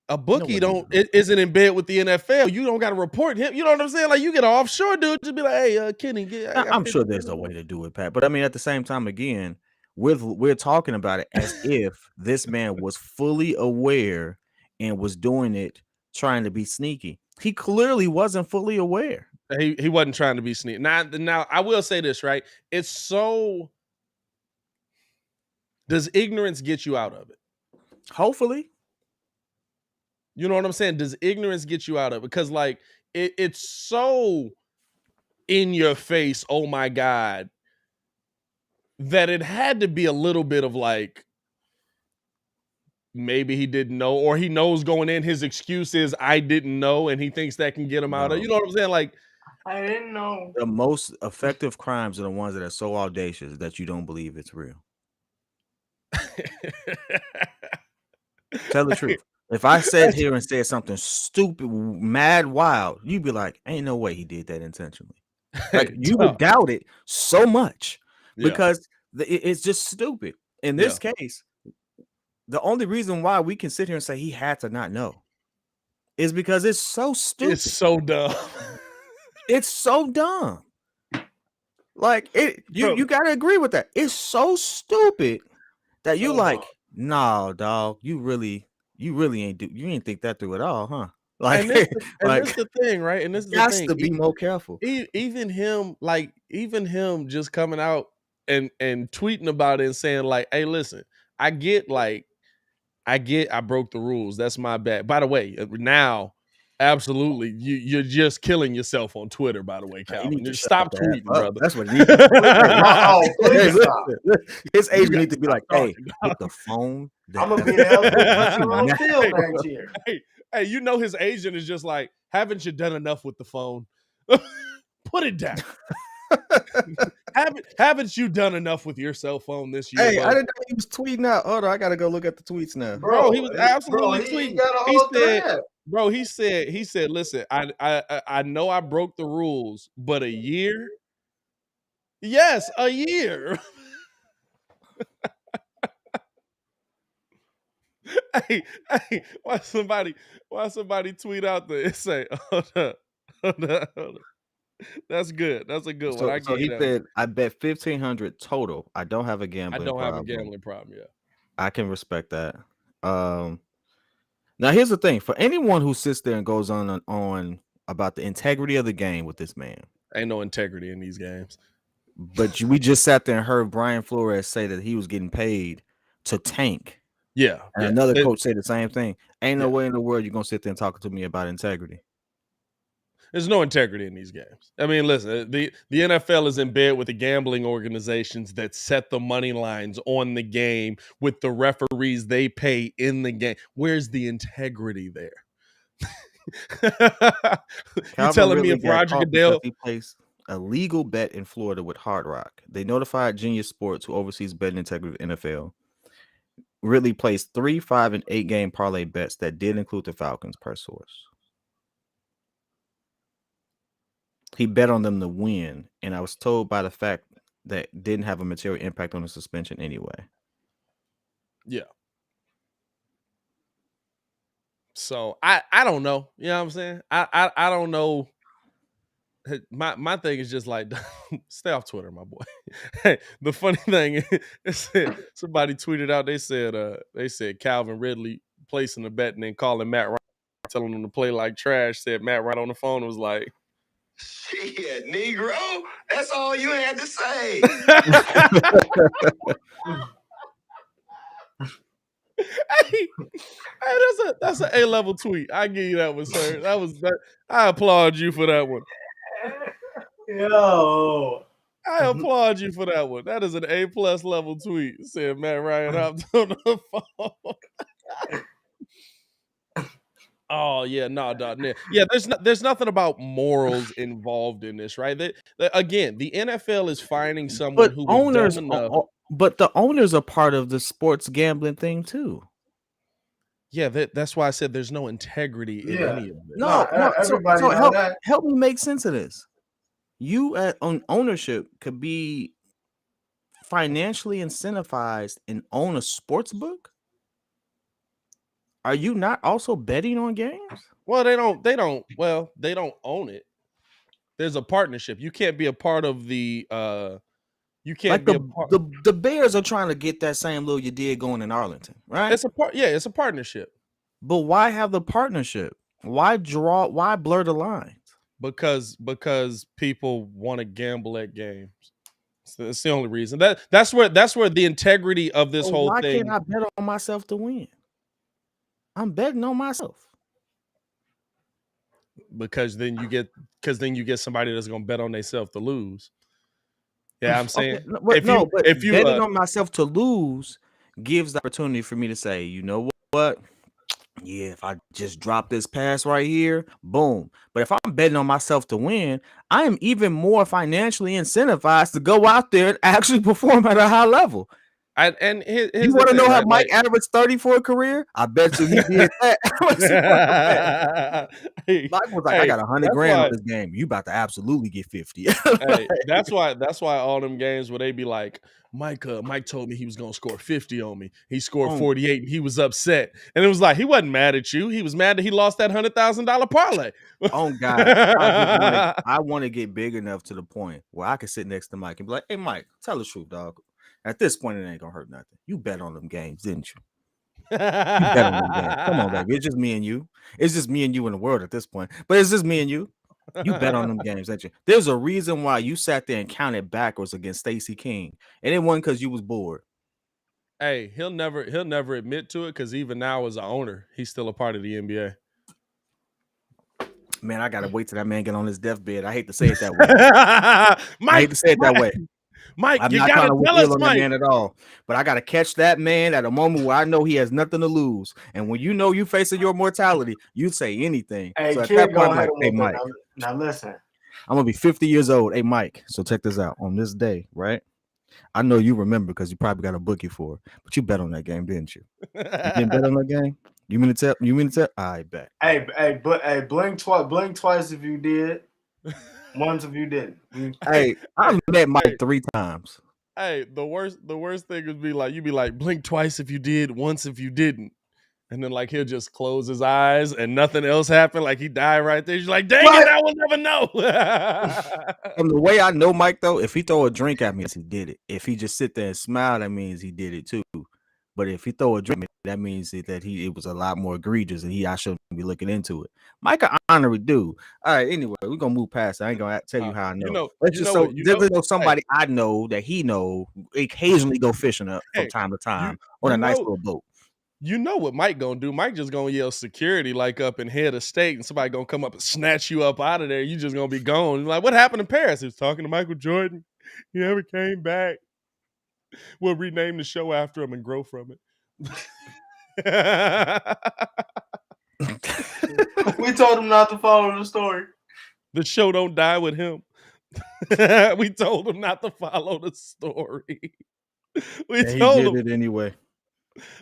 a bookie isn't in bed with the NFL. You don't got to report him. You know what I'm saying? Like you get an offshore dude, just be like, hey, Kenny. I'm sure there's a way to do it, Pat. But I mean, at the same time, again, we're talking about it as if this man was fully aware and was doing it trying to be sneaky. He clearly wasn't fully aware. He wasn't trying to be sneaky. Now I will say this, right? It's so. Does ignorance get you out of it? Hopefully. You know what I'm saying? Does ignorance get you out of it? Because like it's so in your face, oh my God, that it had to be a little bit of like, maybe he didn't know, or he knows going in, his excuse is I didn't know, and he thinks that can get him out of, you know what I'm saying? Like, I didn't know. The most effective crimes are the ones that are so audacious that you don't believe it's real. Tell the truth. If I sat here and said something stupid, mad, wild, you'd be like, ain't no way he did that intentionally. Like you would doubt it so much because it's just stupid. In this case, the only reason why we can sit here and say he had to not know is because it's so stupid. It's so dumb. It's so dumb. Like you gotta agree with that. It's so stupid that you like, nah, dog, you really ain't think that through at all, huh? Like, and this is the thing, right? And this is the thing. To be more careful. Even him just coming out and tweeting about it and saying like, hey, listen, I broke the rules. That's my bad. By the way, now, absolutely, you're just killing yourself on Twitter. By the way, Calvin, just stop tweeting, brother. That's what he needs. Please stop. His agent needs to be like, hey, put the phone down. I'm gonna be the field next year. Hey, you know his agent is just like, haven't you done enough with the phone? Put it down. Haven't you done enough with your cell phone this year? Hey, I didn't know he was tweeting out. Hold on, I gotta go look at the tweets now. Bro, he was absolutely tweeting. He said, listen, I know I broke the rules, but a year? Yes, a year. Hey, why somebody tweet out there and say, hold up. That's good. That's a good one. I So give you he that. said, I bet 1,500 total. I don't have a I gambling don't have a problem. gambling problem. Yeah. I can respect that. Now here's the thing: for anyone who sits there and goes on about the integrity of the game with this man, ain't no integrity in these games. But we just sat there and heard Brian Flores say that he was getting paid to tank. Yeah. And another coach say the same thing. Ain't no way in the world you're gonna sit there and talk to me about integrity. There's no integrity in these games. I mean, listen, the NFL is in bed with the gambling organizations that set the money lines on the game with the referees they pay in the game. Where's the integrity there? You telling me if Roger Goodell he placed a legal bet in Florida with Hard Rock? They notified Genius Sports, who oversees betting integrity of the NFL. Ridley placed 3, 5, and 8 game parlay bets that did include the Falcons, per source. He bet on them to win, and I was told by the fact that didn't have a material impact on the suspension anyway. Yeah. So I don't know. You know what I'm saying? I don't know. My thing is just like, stay off Twitter, my boy. Hey, the funny thing is somebody tweeted out, they said Calvin Ridley placing a bet and then calling Matt Ryan, telling him to play like trash. Said Matt Ryan on the phone was like, shit, Negro, that's all you had to say. Hey, that's an A-level tweet. I give you that one, sir. I applaud you for that one. Yo. I applaud you for that one. That is an A+ level tweet. Said Matt Ryan hopped on the phone. Oh yeah, no, dog. Yeah, there's nothing about morals involved in this, right? Again, the NFL is finding someone who was dumb enough. But the owners are part of the sports gambling thing too. Yeah, that's why I said there's no integrity in any of this. No, everybody help me make sense of this. You on ownership could be financially incentivized and own a sports book. Are you not also betting on games? Well, they don't own it. There's a partnership. You can't be a part of the you can't like be the Bears are trying to get that same little you did going in Arlington, right? It's a partnership. But why have the partnership? Why blur the lines? Because people want to gamble at games. So that's the only reason. That's where the integrity of this whole thing. Why can't I bet on myself to win? I'm betting on myself. Because then you get somebody that's gonna bet on themselves to lose. Yeah, I'm saying. Okay, if you betting on myself to lose gives the opportunity for me to say, you know what? Yeah, if I just drop this pass right here, boom. But if I'm betting on myself to win, I am even more financially incentivized to go out there and actually perform at a high level. You want to know how Mike averaged 30 for a career? I bet you he did that. Mike was like, I got 100 grand on this game. You about to absolutely get 50. Hey, that's why all them games where they be like, Mike told me he was gonna score 50 on me. He scored 48 and he was upset. And it was like, he wasn't mad at you. He was mad that he lost that $100,000 parlay. Oh God. I want to get big enough to the point where I can sit next to Mike and be like, hey Mike, tell the truth, dog. At this point, it ain't gonna hurt nothing. You bet on them games, didn't you? You bet on them games. Come on, baby. It's just me and you. It's just me and you in the world at this point. But it's just me and you. You bet on them games, didn't you? There's a reason why you sat there and counted backwards against Stacey King, and it wasn't because you was bored. Hey, he'll never admit to it because even now as an owner, he's still a part of the NBA. Man, I gotta wait till that man get on his deathbed. I hate to say it that way. Mike, I hate to say it that way. Mike, I'm you not gotta trying to tell us, on Mike. that man at all. But I gotta catch that man at a moment where I know he has nothing to lose. And when you know you facing your mortality, you say anything. Hey, so at that point, I'm like, hey, Mike. Now listen. I'm gonna be 50 years old. Hey, Mike. So check this out. On this day, right? I know you remember because you probably got a bookie for it, but you bet on that game, didn't you? You didn't bet on that game? You mean to tell? I bet. Hey, blink twice if you did. Once if you didn't. Hey, I've met Mike 3 times. Hey, the worst thing would be like, you'd be like, blink twice if you did, once if you didn't. And then, like, he'll just close his eyes and nothing else happened. Like, he died right there. He's like, dang it, I will never know. From the way I know Mike, though, if he throw a drink at me, he did it. If he just sit there and smile, that means he did it too. But if he throw a drink, that means that it was a lot more egregious, and I shouldn't be looking into it. Mike, an honorary dude. All right, anyway, we're gonna move past. I ain't gonna tell you how I know. Let's just somebody I know that he know occasionally go fishing up from time to time on a nice little boat. You know what Mike gonna do? Mike just gonna yell security like up in head of state, and somebody gonna come up and snatch you up out of there. You just gonna be gone. Like, what happened in Paris? He was talking to Michael Jordan. He never came back. We'll rename the show after him and grow from it. We told him not to follow the story. The show don't die with him. We told him not to follow the story. He did it anyway.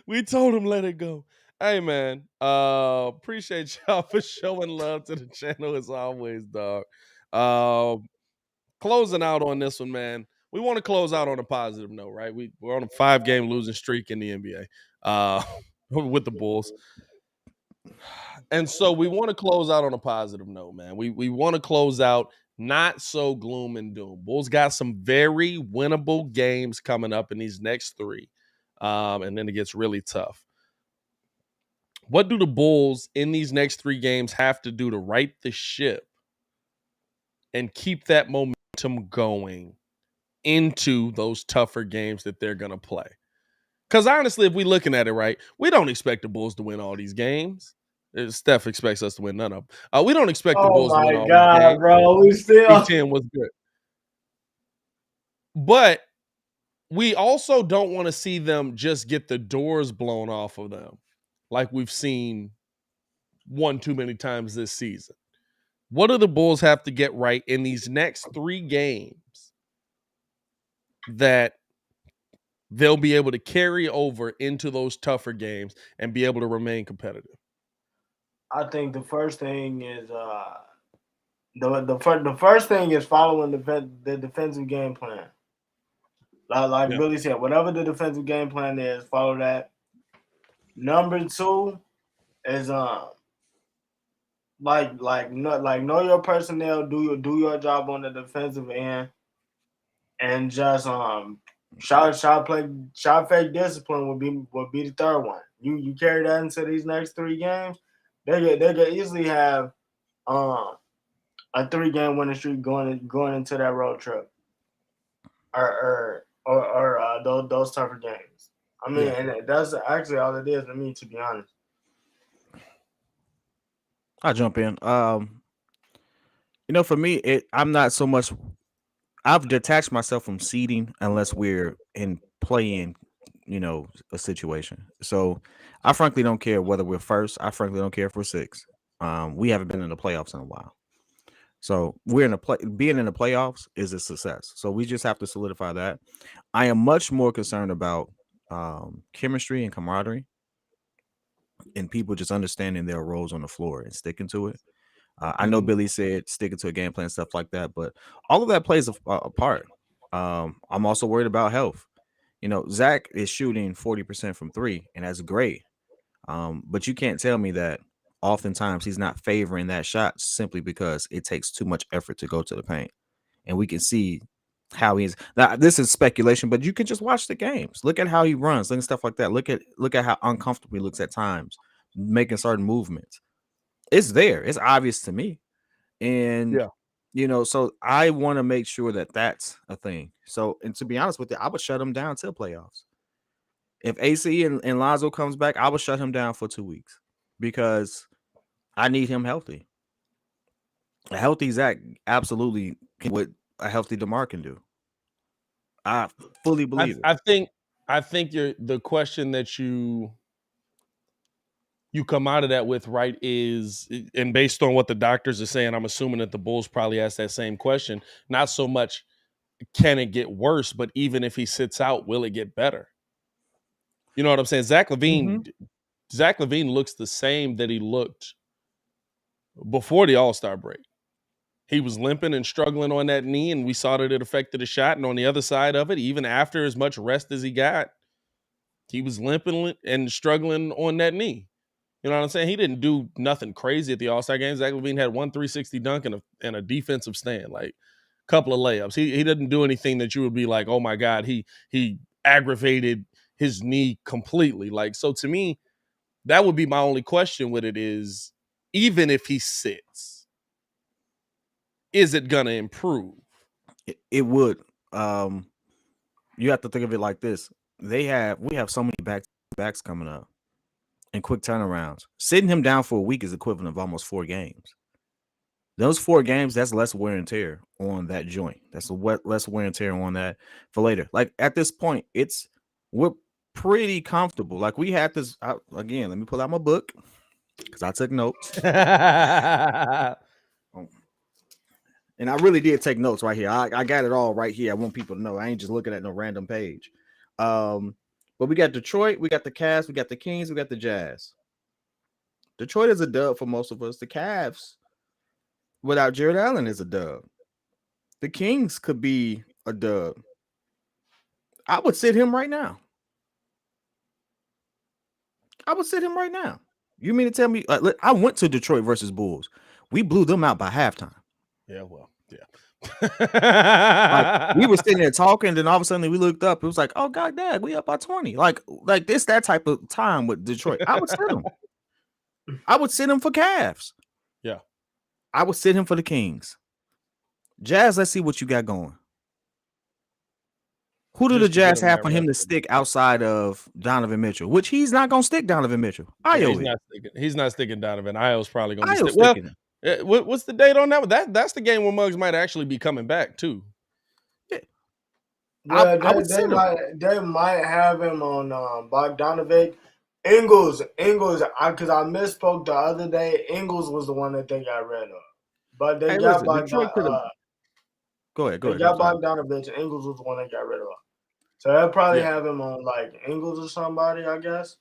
We told him let it go. Hey, man. Appreciate y'all for showing love to the channel as always, dog. Closing out on this one, man. We want to close out on a positive note, right? We're on a 5-game losing streak in the NBA with the Bulls. And so we want to close out on a positive note, man. We want to close out not so gloom and doom. Bulls got some very winnable games coming up in these next 3. And then it gets really tough. What do the Bulls in these next 3 games have to do to right the ship and keep that momentum going into those tougher games that they're going to play? Because honestly, if we're looking at it right, we don't expect the Bulls to win all these games. Steph expects us to win none of them. We don't expect the Bulls to win all these games. Bro, we still 10 was good. But we also don't want to see them just get the doors blown off of them like we've seen one too many times this season. What do the Bulls have to get right in these next 3 games that they'll be able to carry over into those tougher games and be able to remain competitive? I think the first thing is the first thing is following the defensive game plan. Like Billy said, whatever the defensive game plan is, follow that. Number 2 is know your personnel, do your job on the defensive end, and just shot fake discipline would be the third one. You carry that into these next 3 games, they could easily have a 3-game winning streak going into that road trip, or those tougher games. I mean, and that's actually all it is to me, to be honest. I'll jump in. For me, I'm not so much. I've detached myself from seeding unless we're in playing, a situation. So I frankly don't care whether we're first. I frankly don't care if we're 6. We haven't been in the playoffs in a while. So being in the playoffs is a success. So we just have to solidify that. I am much more concerned about chemistry and camaraderie and people just understanding their roles on the floor and sticking to it. I know Billy said sticking to a game plan, stuff like that, but all of that plays a part. I'm also worried about health. Zach is shooting 40% from 3, and that's great. But you can't tell me that oftentimes he's not favoring that shot simply because it takes too much effort to go to the paint. And we can see how he is. Now, this is speculation, but you can just watch the games. Look at how he runs, look at stuff like that. Look at how uncomfortable he looks at times, making certain movements. It's there. It's obvious to me. And, so I want to make sure that that's a thing. So, and to be honest with you, I would shut him down till playoffs. If AC and Lonzo comes back, I would shut him down for 2 weeks because I need him healthy. A healthy Zach absolutely what a healthy DeMar can do. I fully believe it. I think the question that you come out of that with, right, is, and based on what the doctors are saying, I'm assuming that the Bulls probably asked that same question. Not so much can it get worse, but even if he sits out, will it get better? You know what I'm saying? Zach LaVine looks the same that he looked before the All-Star break. He was limping and struggling on that knee, and we saw that it affected his shot. And on the other side of it, even after as much rest as he got, he was limping and struggling on that knee. You know what I'm saying? He didn't do nothing crazy at the All-Star games. Zach LaVine had one 360 dunk and a defensive stand, like a couple of layups. He didn't do anything that you would be like, oh my God, he aggravated his knee completely. Like, so to me, that would be my only question with it is, even if he sits, is it gonna improve? It would. You have to think of it like this. We have so many backs coming up and quick turnarounds. Sitting him down for a week is equivalent of almost 4 games. Those 4 games, that's less wear and tear on that joint. That's less wear and tear on that for later. Like at this point, we're pretty comfortable. Like we had this again. Let me pull out my book because I took notes. And I really did take notes right here. I got it all right here. I want people to know I ain't just looking at no random page. But we got Detroit, we got the Cavs, we got the Kings, we got the Jazz. Detroit is a dub for most of us. The Cavs, without Jared Allen, is a dub. The Kings could be a dub. I would sit him right now. You mean to tell me? I went to Detroit versus Bulls. We blew them out by halftime. Yeah, well, yeah. Like we were sitting there talking, and then all of a sudden we looked up. It was like, oh god, dad, we up by 20. Like this, that type of time with Detroit. I would sit him. I would sit him for Cavs. Yeah, I would sit him for the Kings. Jazz, let's see what you got going. Who do the Jazz have for him to stick outside of Donovan Mitchell? Which he's not gonna stick Donovan Mitchell. He's not sticking Donovan. Io's probably gonna be sticking. Well, what's the date on that? That's the game where Muggs might actually be coming back too. Yeah, they might have him on Bogdanovic. Ingles, because I misspoke the other day. Ingles was the one that they got rid of, but they got Bogdanovic. Go ahead. They got Bogdanovic, and Ingles was the one they got rid of. So they'll probably have him on like Ingles or somebody, I guess.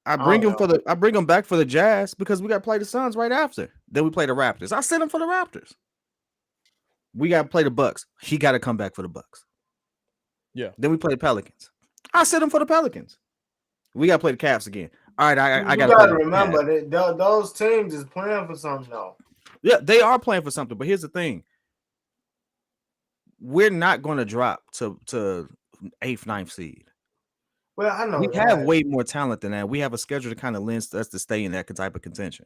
I bring him back for the Jazz because we got to play the Suns right after. Then we play the Raptors. I sent him for the Raptors. We got to play the Bucks. He got to come back for the Bucks. Yeah. Then we play the Pelicans. I sent him for the Pelicans. We got to play the Cavs again. All right, I got to remember that those teams is playing for something though. Yeah, they are playing for something. But here's the thing: we're not going to drop to 8th, 9th seed. Well, I know we have way more talent than that. We have a schedule that kind of lends us to stay in that type of contention.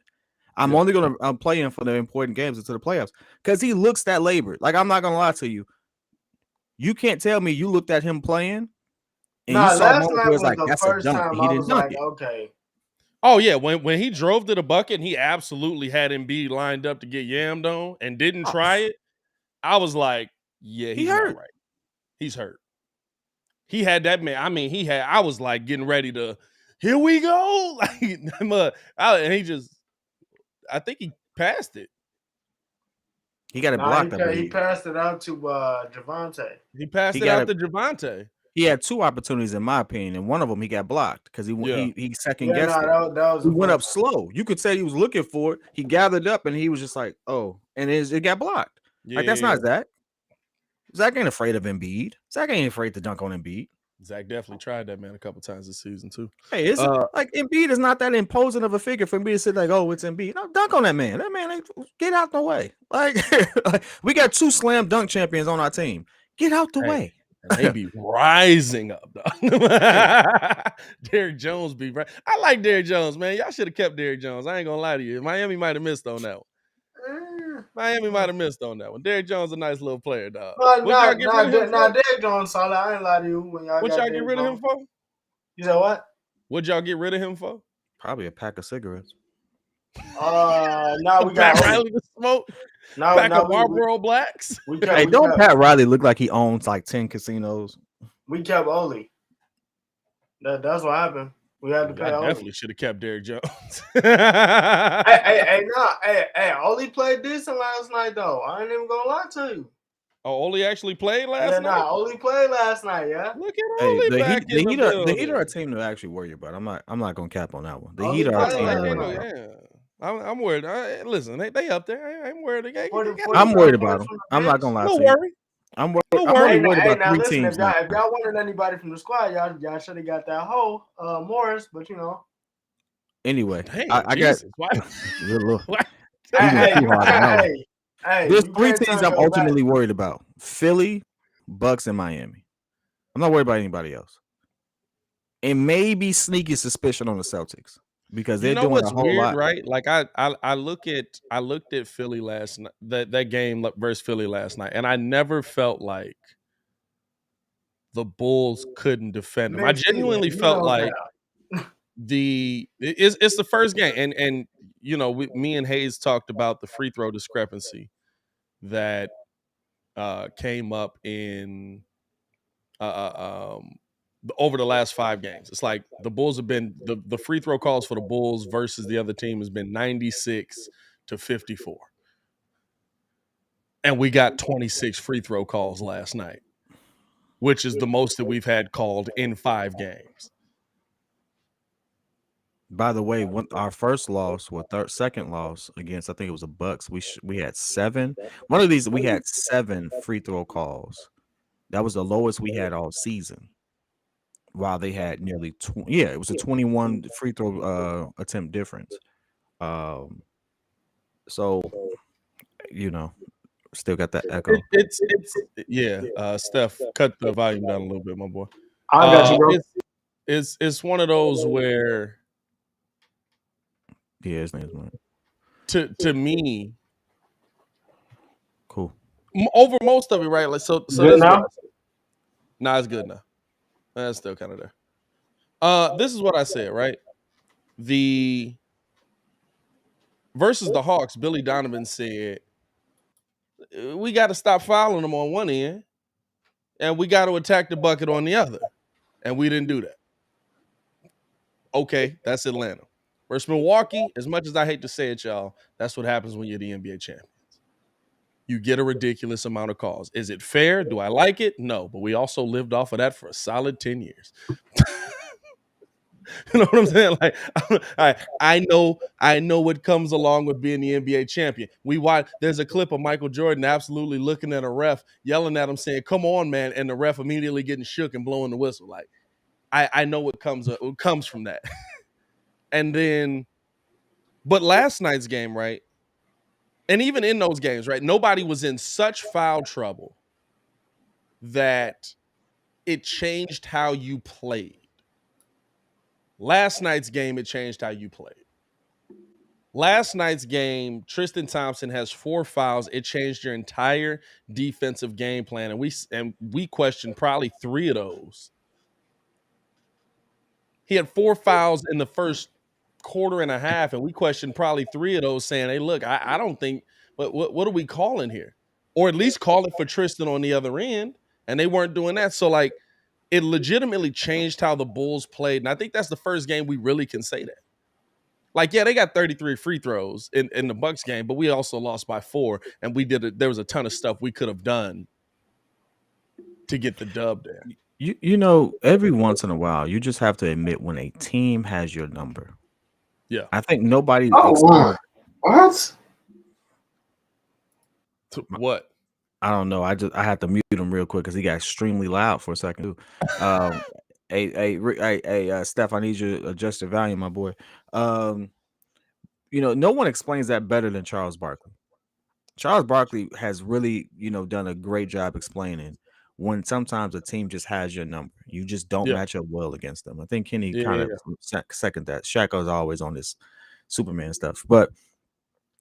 I'm only going to play him for the important games into the playoffs because he looks that labored. Like, I'm not going to lie to you. You can't tell me you looked at him playing and you saw moments where it's like, that's a dunk. He didn't dunk it. Okay. Oh, yeah. When he drove to the bucket and he absolutely had Embiid lined up to get yammed on and didn't try it, I was like, yeah, he's not right. He's hurt. He had that man. I mean, I was like getting ready to, here we go. And I think he passed it. He got it blocked. He passed it out to Javante. He passed it out to Javante. He had 2 opportunities, in my opinion, and one of them he got blocked because he second guessed it. He went up slow. You could say he was looking for it. He gathered up and he was just like, oh, and it got blocked. Like that's not Zach. Zach ain't afraid of Embiid. Zach ain't afraid to dunk on Embiid. Zach definitely tried that, man, a couple times this season too. Hey, it's like Embiid is not that imposing of a figure for me to sit like, oh, it's Embiid. No, dunk on that man. That man, get out the way. Like we got 2 slam dunk champions on our team. Get out the way. And they be rising up, dog. Derrick Jones be right. I like Derrick Jones, man. Y'all should have kept Derrick Jones. I ain't gonna lie to you. Miami might have missed on that one. Derrick Jones a nice little player, dog. Derrick Jones solid. I ain't lie to you. What y'all get rid of him for? You said what? What'd y'all get rid of him for? Probably a pack of cigarettes. Now we got Pat Riley to smoke. Pack of Marlboro Blacks. Don't Pat Riley look like he owns like 10 casinos? We kept Oli. That's what happened. We had to pay Oli. Definitely should have kept Derrick Jones. Oli played decent last night though. I ain't even gonna lie to you. Oh, Oli actually played last night? Oli played last night, yeah. Look at Oli back in the building. The Heat are a team to actually worry about. I'm not gonna cap on that one. The Heat are a team to worry about. I'm worried. Listen, they up there. I ain't worried. I'm worried about them. I'm not gonna lie to you. Worry. I'm worried about 3 teams. If y'all wanted anybody from the squad, y'all should have got that whole Morris, but you know. Anyway, Dang, I got Jesus. Why? Why? Hey, There's you 3 can't teams turn I'm your back. ultimately worried about: Philly, Bucks, and Miami. I'm not worried about anybody else. And maybe sneaky suspicion on the Celtics because they're doing what's a whole weird, lot. right? Like I looked at Philly last night, that game versus Philly last night, and I never felt like the Bulls couldn't defend them. I genuinely felt like it's the first game, and me and Hayes talked about the free throw discrepancy that came up in over the last 5 games. It's like the Bulls have been the free throw calls for the Bulls versus the other team has been 96 to 54. And we got 26 free throw calls last night, which is the most that we've had called in 5 games. By the way, our first loss, second loss against, I think it was the Bucks. We had 7. One of these we had 7 free throw calls. That was the lowest we had all season. While they had nearly 20, it was a 21 free throw attempt difference. So still got that echo. Steph, cut the volume down a little bit, my boy. I got you, bro. It's one of those where his name's Mike. To me, cool. Over most of it, right? Like so good now? Nah, it's good now. That's still kind of there. This is what I said, right? The versus the Hawks, Billy Donovan said, we got to stop fouling them on one end, and we got to attack the bucket on the other. And we didn't do that. Okay, that's Atlanta. Versus Milwaukee, as much as I hate to say it, y'all, that's what happens when you're the NBA champions. You get a ridiculous amount of calls. Is it fair? Do I like it? No, but we also lived off of that for a solid 10 years. You know what I'm saying? Like, I know what comes along with being the NBA champion. There's a clip of Michael Jordan absolutely looking at a ref, yelling at him, saying, "Come on, man!" and the ref immediately getting shook and blowing the whistle. Like, I know what comes from that. And then, but last night's game, right? And even in those games, right? Nobody was in such foul trouble that it changed how you played. Last night's game, it changed how you played. Last night's game, Tristan Thompson has 4 fouls. It changed your entire defensive game plan, and we questioned probably 3 of those. He had 4 fouls in the first quarter and a half, and we questioned probably 3 of those, saying, "Hey, look, I don't think. What are we calling here? Or at least call it for Tristan on the other end." And they weren't doing that. So, like, it legitimately changed how the Bulls played. And I think that's the first game we really can say that. Like, yeah, they got 33 free throws in the Bucks game, but we also lost by 4. And there was a ton of stuff we could have done to get the dub there. Every once in a while, you just have to admit when a team has your number. Yeah. I think nobody. What? What? I don't know. I had to mute him real quick because he got extremely loud for a second. Hey, Steph, I need you to adjust your volume, my boy. No one explains that better than Charles Barkley. Charles Barkley has really, done a great job explaining when sometimes a team just has your number. You just don't match up well against them. I think Kenny kind of second that. Shaq is always on this Superman stuff. But,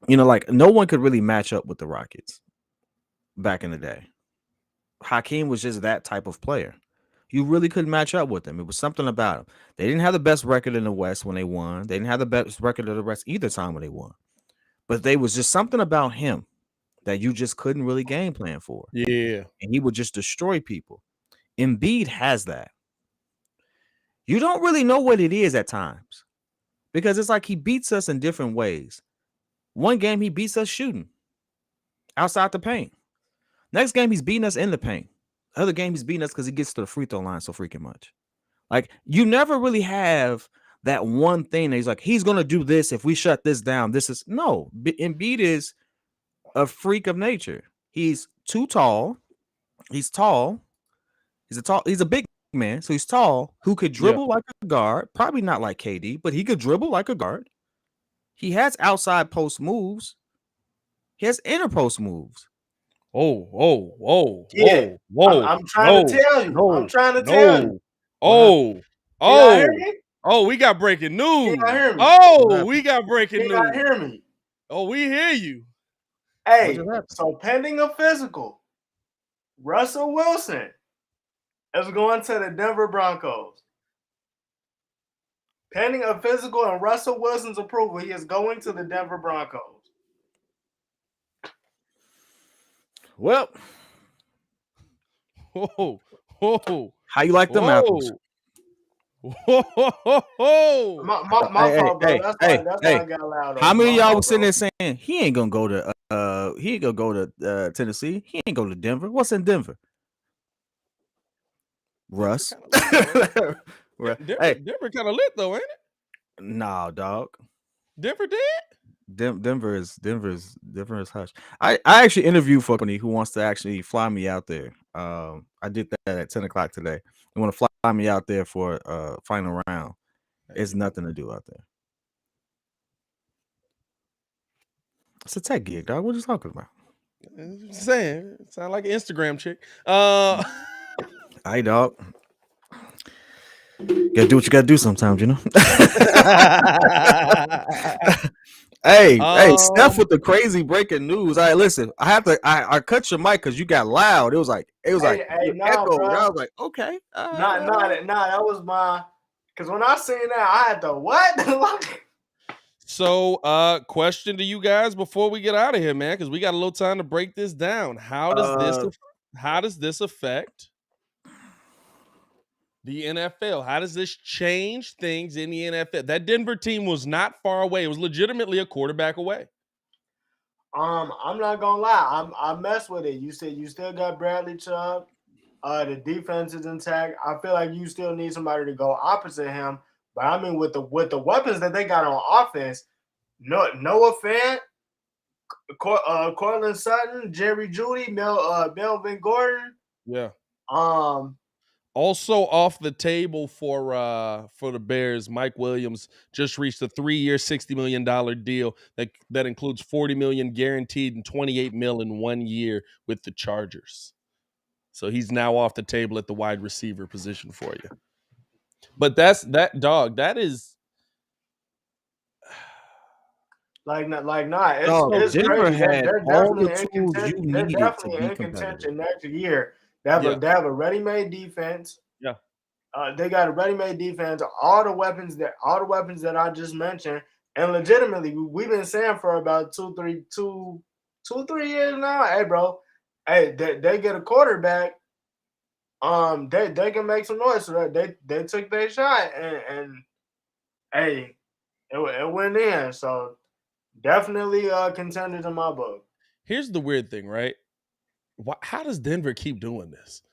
like no one could really match up with the Rockets back in the day. Hakeem was just that type of player. You really couldn't match up with them. It was something about them. They didn't have the best record in the West when they won. They didn't have the best record of the rest either time when they won. But there was just something about him that you just couldn't really game plan for. Yeah. And he would just destroy people. Embiid has that. You don't really know what it is at times because it's like he beats us in different ways. One game, he beats us shooting outside the paint. Next game, he's beating us in the paint. Other game, he's beating us because he gets to the free throw line so freaking much. Like, you never really have that one thing that he's like, he's going to do this if we shut this down. Embiid is a freak of nature. He's too tall. He's tall. He's a big man, so he's tall, who could dribble like a guard. Probably not like KD, but he could dribble like a guard. He has outside post moves. He has inner post moves. Whoa. I'm trying to tell you. I'm trying to tell you. We got breaking news. Hear me? We got breaking news. Hear me? Oh, we hear you. Hey, so pending a physical, Russell Wilson is going to the Denver Broncos. Pending a physical and Russell Wilson's approval, he is going to the Denver Broncos. Well, how you like them apples? My fault, bro. That's why I got loud. How many of y'all was sitting there saying he ain't gonna go to Tennessee? He ain't go to Denver. What's in Denver? Russ. Denver kind of lit though, ain't it? Nah, dog. Denver did? Denver is hush. I actually interviewed for a company who wants to actually fly me out there. I did that at 10 o'clock today. They want to fly me out there for final round. It's nothing to do out there. It's a tech gig, dog. What are you talking about? I'm saying, it sound like an Instagram chick. Hey, dog. You gotta do what you gotta do sometimes, you know. Hey, Steph with the crazy breaking news. All right, listen, I cut your mic because you got loud. It was like echo. Bro. I was like, okay. That was my, because when I seen that, I had to what? So, question to you guys before we get out of here, man, because we got a little time to break this down. How does this affect the NFL? How does this change things in the NFL? That Denver team was not far away. It was legitimately a quarterback away. I'm not gonna lie. I mess with it. You said you still got Bradley Chubb. The defense is intact. I feel like you still need somebody to go opposite him. But I mean, with the weapons that they got on offense, Noah Fant, Cortland Sutton, Jerry Jeudy, Melvin Gordon. Yeah. Also off the table for the Bears, Mike Williams just reached a 3-year, $60 million deal that includes $40 million guaranteed and $28 million in 1 year with the Chargers. So he's now off the table at the wide receiver position for you. But that is it's Denver crazy. had all the tools you They're needed definitely to be in contention competitive next year. They have a ready-made defense. Yeah. They got a ready-made defense. All the weapons that I just mentioned, and legitimately, we've been saying for about 2-3 years now. Hey, bro, they get a quarterback. They can make some noise. So they took their shot, and hey, it went in. So definitely contenders in my book. Here's the weird thing, right? How does Denver keep doing this?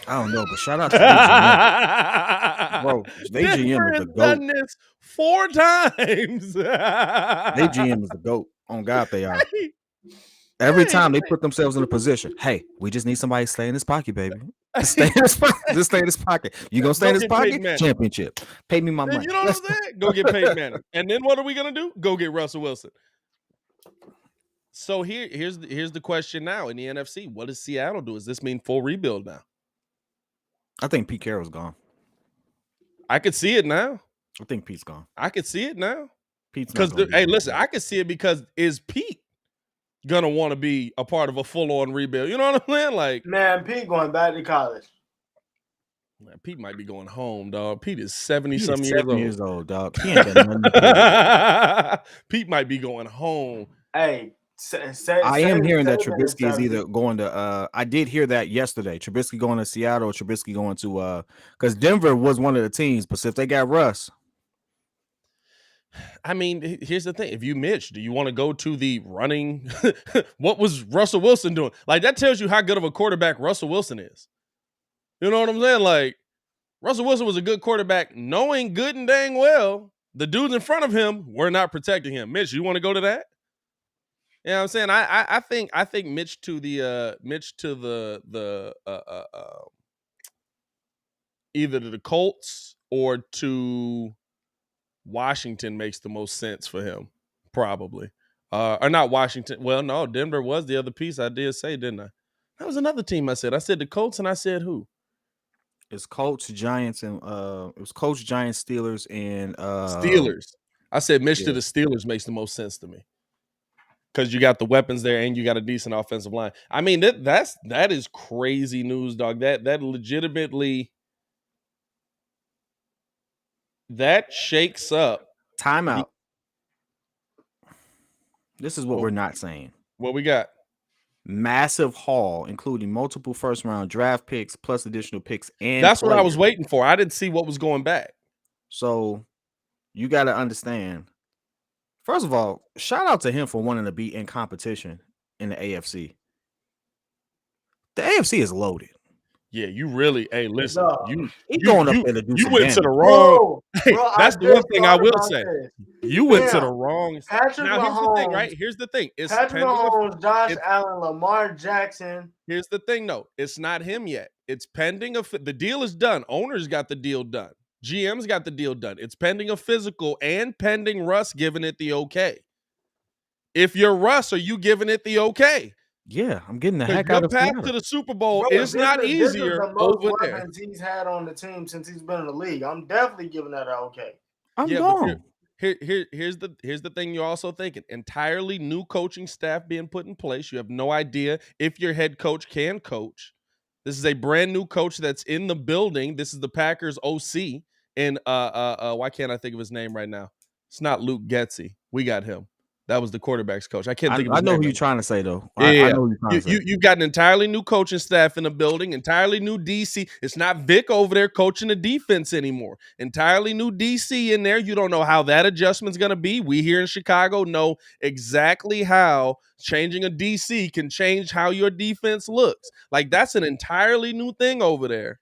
I don't know, but shout out to GM. Bro, GM is the GOAT. Done this 4 times. GM is the GOAT. On God, they are. Every time they put themselves in a position, hey, we just need somebody to stay in this pocket, baby. Just stay in this pocket. You gonna stay in this pocket? Championship. Pay me my money. You know what I'm saying? Go get Peyton Manning. And then what are we gonna do? Go get Russell Wilson. So here's the question now in the NFC. What does Seattle do? Does this mean full rebuild now? I think Pete Carroll's gone. I could see it now. I think Pete's gone. I could see it now. Pete's because listen, I could see it because is Pete gonna want to be a part of a full-on rebuild? You know what I'm saying? Like, man, Pete going back to college. Man, Pete might be going home, dog. Pete is 70-some years old, dog. He ain't got nothing to do. Pete might be going home. Hey, I am hearing that Trubisky is either going to I did hear that yesterday. Trubisky going to Seattle, or Trubisky going to because Denver was one of the teams, but if they got Russ. I mean, here's the thing. If you Mitch, do you want to go to the running? What was Russell Wilson doing? Like, that tells you how good of a quarterback Russell Wilson is. You know what I'm saying? Like, Russell Wilson was a good quarterback, knowing good and dang well the dudes in front of him were not protecting him. Mitch, you want to go to that? You know what I'm saying? I think Mitch to the either to the Colts or to Washington makes the most sense for him, probably. Or not Washington. Well, no, Denver was the other piece I did say, didn't I? That was another team I said. I said the Colts, and I said who? It's Colts, Giants, and it was Colts, Giants, Steelers, and Steelers. I said Mitch to the Steelers makes the most sense to me. Because you got the weapons there and you got a decent offensive line. I mean, that is crazy news, dog. That legitimately that shakes up. Timeout. This is what we're not saying. What we got? Massive haul, including multiple first-round draft picks plus additional picks, and that's what I was waiting for. I didn't see what was going back. So you got to understand. First of all, shout out to him for wanting to be in competition in the AFC. The AFC is loaded. Yeah, you really. Hey, listen, you going up there to do. You went to the wrong. Bro, that's the one thing I will say. This. You went to the wrong. Patrick now, Mahomes, here's the thing, right? Here's the thing. It's Patrick Mahomes, Josh Allen, Lamar Jackson. Here's the thing, though. It's not him yet. It's pending. The deal is done. Owners got the deal done. GM's got the deal done. It's pending a physical and pending Russ giving it the okay. If you're Russ, are you giving it the okay? Yeah, I'm getting the heck out of path to the Super Bowl is not easier the most over there. He's had on the team since he's been in the league. I'm definitely giving that an okay. I'm gone. Here's the thing you're also thinking. Entirely new coaching staff being put in place. You have no idea if your head coach can coach. This is a brand new coach that's in the building. This is the Packers OC. And why can't I think of his name right now? It's not Luke Getsy. We got him. That was the quarterback's coach. I can't think of his name. I know who you're trying to say, though. Yeah. I know who you're trying to say. You've got an entirely new coaching staff in the building, entirely new DC. It's not Vic over there coaching the defense anymore. Entirely new DC in there. You don't know how that adjustment's going to be. We here in Chicago know exactly how changing a DC can change how your defense looks. Like, that's an entirely new thing over there.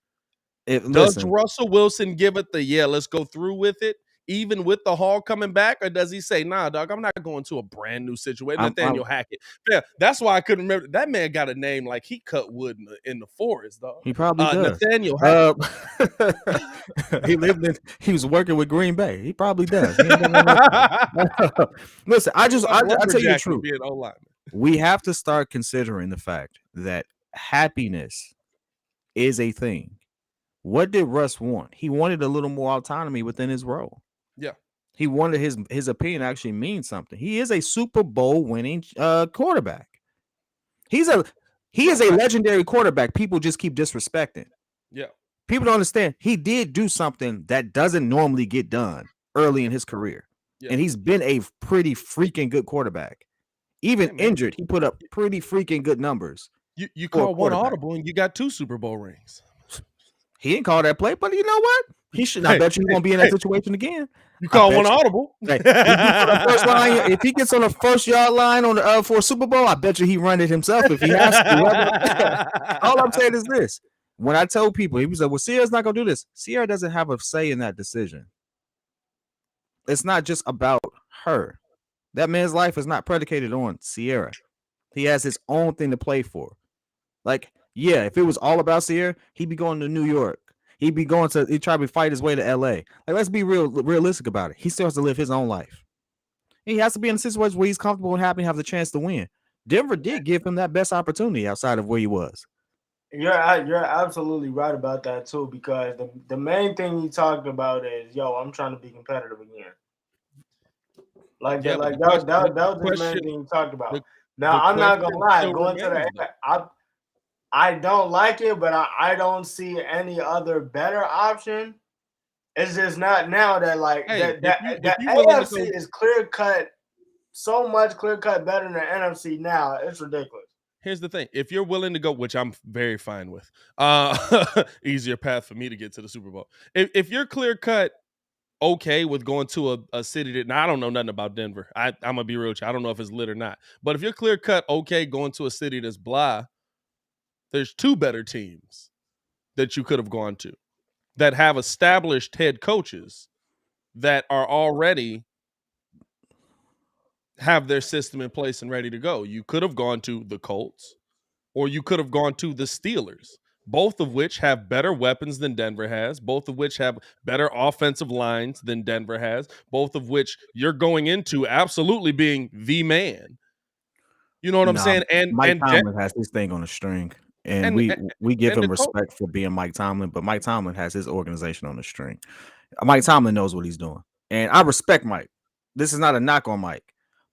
Does Russell Wilson give it the, let's go through with it? Even with the Hall coming back, or does he say, nah, dog, I'm not going to a brand new situation? Nathaniel Hackett. Yeah, that's why I couldn't remember. That man got a name like he cut wood in the forest, dog. He probably does. Nathaniel Hackett. He was working with Green Bay. He probably does. Listen, I tell you the truth. We have to start considering the fact that happiness is a thing. What did Russ want? He wanted a little more autonomy within his role. Yeah. He wanted his opinion actually mean something. He is a Super Bowl winning quarterback. He is a legendary quarterback. People just keep disrespecting. Yeah. People don't understand. He did do something that doesn't normally get done early in his career. Yeah. And he's been a pretty freaking good quarterback. Even injured, he put up pretty freaking good numbers. You call one audible and you got 2 Super Bowl rings. He didn't call that play, but you know what? He should. I bet you he won't be in that situation again. You call one audible. If he gets on the first yard line on the for a Super Bowl, I bet you he run it himself if he has to. All I'm saying is this: when I tell people, he was like, "Well, Sierra's not gonna do this." Sierra doesn't have a say in that decision. It's not just about her. That man's life is not predicated on Sierra. He has his own thing to play for. Like. Yeah, if it was all about Sierra, he'd be going to New York. He'd try to fight his way to LA. Like, let's be realistic about it. He still has to live his own life. He has to be in a situation where he's comfortable and happy and have the chance to win. Denver did give him that best opportunity outside of where he was. You're absolutely right about that too, because the main thing he talked about is, I'm trying to be competitive again. That was the main thing he talked about. Now, I'm not gonna lie, going to the I don't like it, but I don't see any other better option. It's just not now that the AFC is clear cut, so much clear cut better than the NFC now. It's ridiculous. Here's the thing: if you're willing to go, which I'm very fine with, easier path for me to get to the Super Bowl. If you're clear cut, okay with going to a city that now I don't know nothing about Denver. I'm gonna be real with you. I don't know if it's lit or not. But if you're clear cut, okay, going to a city that's blah. There's 2 better teams that you could have gone to that have established head coaches that are already have their system in place and ready to go. You could have gone to the Colts or you could have gone to the Steelers. both of which have better weapons than Denver has, both of which have better offensive lines than Denver has, both of which you're going into absolutely being the man. You know what I'm saying? And Mike Tomlin has his thing on a string, and we give him respect for being Mike Tomlin, but Mike Tomlin has his organization on a string. Mike Tomlin knows what he's doing, and I respect Mike. This is not a knock on Mike,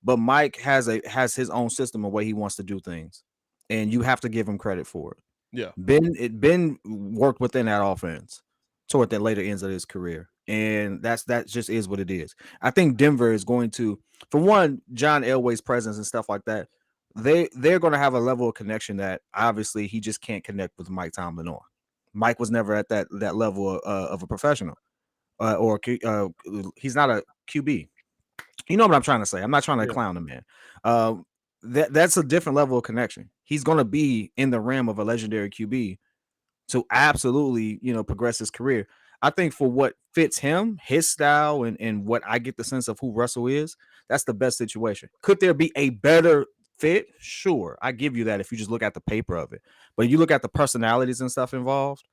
but Mike has his own system of way he wants to do things, and you have to give him credit for it. Yeah, Ben worked within that offense toward the later ends of his career, and that just is what it is. I think Denver is going to, for one, John Elway's presence and stuff like that. They're going to have a level of connection that obviously he just can't connect with Mike Tomlin on. Mike was never at that level of a professional, or he's not a QB. You know what I'm trying to say? I'm not trying to clown the man. That's a different level of connection. He's going to be in the realm of a legendary QB to absolutely, progress his career. I think for what fits him, his style, and what I get the sense of who Russell is, that's the best situation. Could there be a better fit? Sure, I give you that if you just look at the paper of it. But you look at the personalities and stuff involved,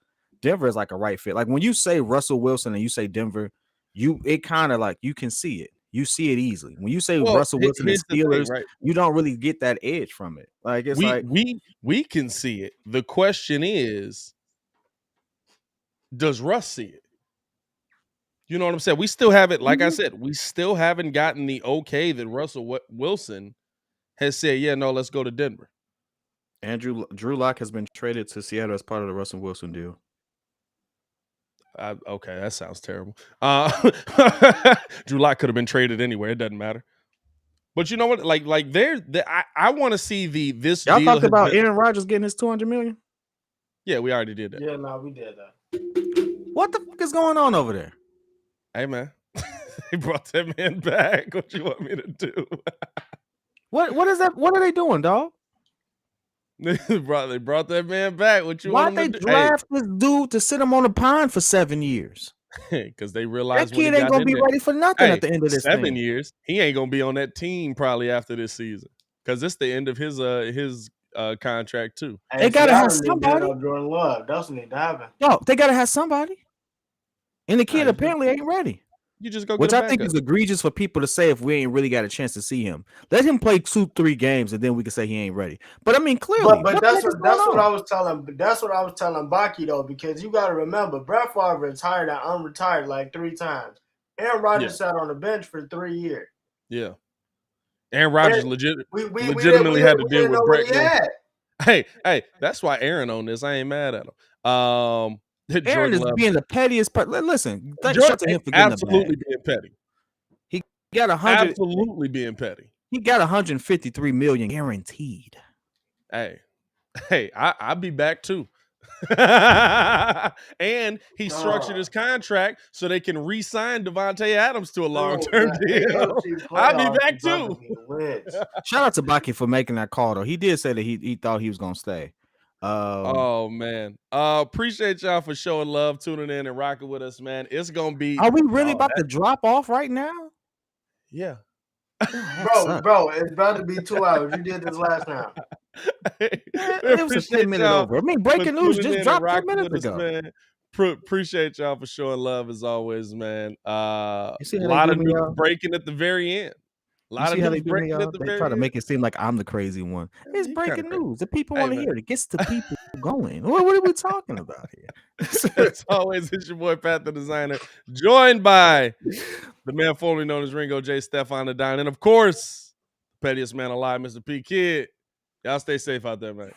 Denver is like a right fit. Like when you say Russell Wilson and you say Denver, it kind of like you can see it. You see it easily. When you say Russell Wilson and Steelers, right? You don't really get that edge from it. Like it's we can see it. The question is, does Russ see it? You know what I'm saying? We still haven't, like I said, we still haven't gotten the okay that Russell Wilson has said, yeah, no, let's go to Denver. Drew Lock has been traded to Seattle as part of the Russell Wilson deal. Okay, that sounds terrible. Drew Lock could have been traded anywhere. It doesn't matter. But you know what? Like I want to see this. Y'all talked about Aaron Rodgers getting his $200 million. Yeah, we already did that. Yeah, no, we did that. What the fuck is going on over there? Hey man, they brought that man back. What you want me to do? What is that? What are they doing, dog? They brought that man back. What you want them to do? Why they draft this dude to sit him on the pine for 7 years? Because they realized that kid ain't gonna be ready for nothing at the end of this 7 years. He ain't gonna be on that team probably after this season because it's the end of his contract too. Hey, they gotta have somebody. Jordan Love doesn't need to happen. No, they gotta have somebody. And the kid apparently ain't ready. You just go, which I think is egregious for people to say if we ain't really got a chance to see him. Let him play 2-3 games and then we can say he ain't ready. But I mean, clearly, but that's what I was telling. That's what I was telling Baki though, because you got to remember, Brett Favre retired and unretired like 3 times. Aaron Rodgers sat on the bench for 3 years. Yeah, Aaron Rodgers legitimately had to deal with Brett. Hey, that's why Aaron on this. I ain't mad at him. Aaron is being the pettiest part. Listen, shout to him for absolutely being petty. He got 100. Absolutely being petty. He got 153 million guaranteed. Hey, I'll be back too. And he structured his contract so they can re-sign Devontae Adams to a long-term deal. I'll be back too. Shout out to Baki for making that call though. He did say that he thought he was gonna stay. Oh man, appreciate y'all for showing love, tuning in and rocking with us, man. It's gonna be. Are we really about to drop off right now? Yeah, bro, it's about to be 2 hours. You did this last time. It was a 10-minute over. I mean, breaking news just dropped 10 minutes ago. Man. Appreciate y'all for showing love as always, man. A lot of news breaking at the very end. A lot of news breaking at the very end. They try to make it seem like I'm the crazy one. It's breaking news. The people want to hear it. It gets the people going. What are we talking about here? As always, it's your boy Pat the Designer, joined by the man formerly known as Ringo J. Stefan the Dine, and of course, pettiest man alive, Mr. P Kid. Y'all stay safe out there, man.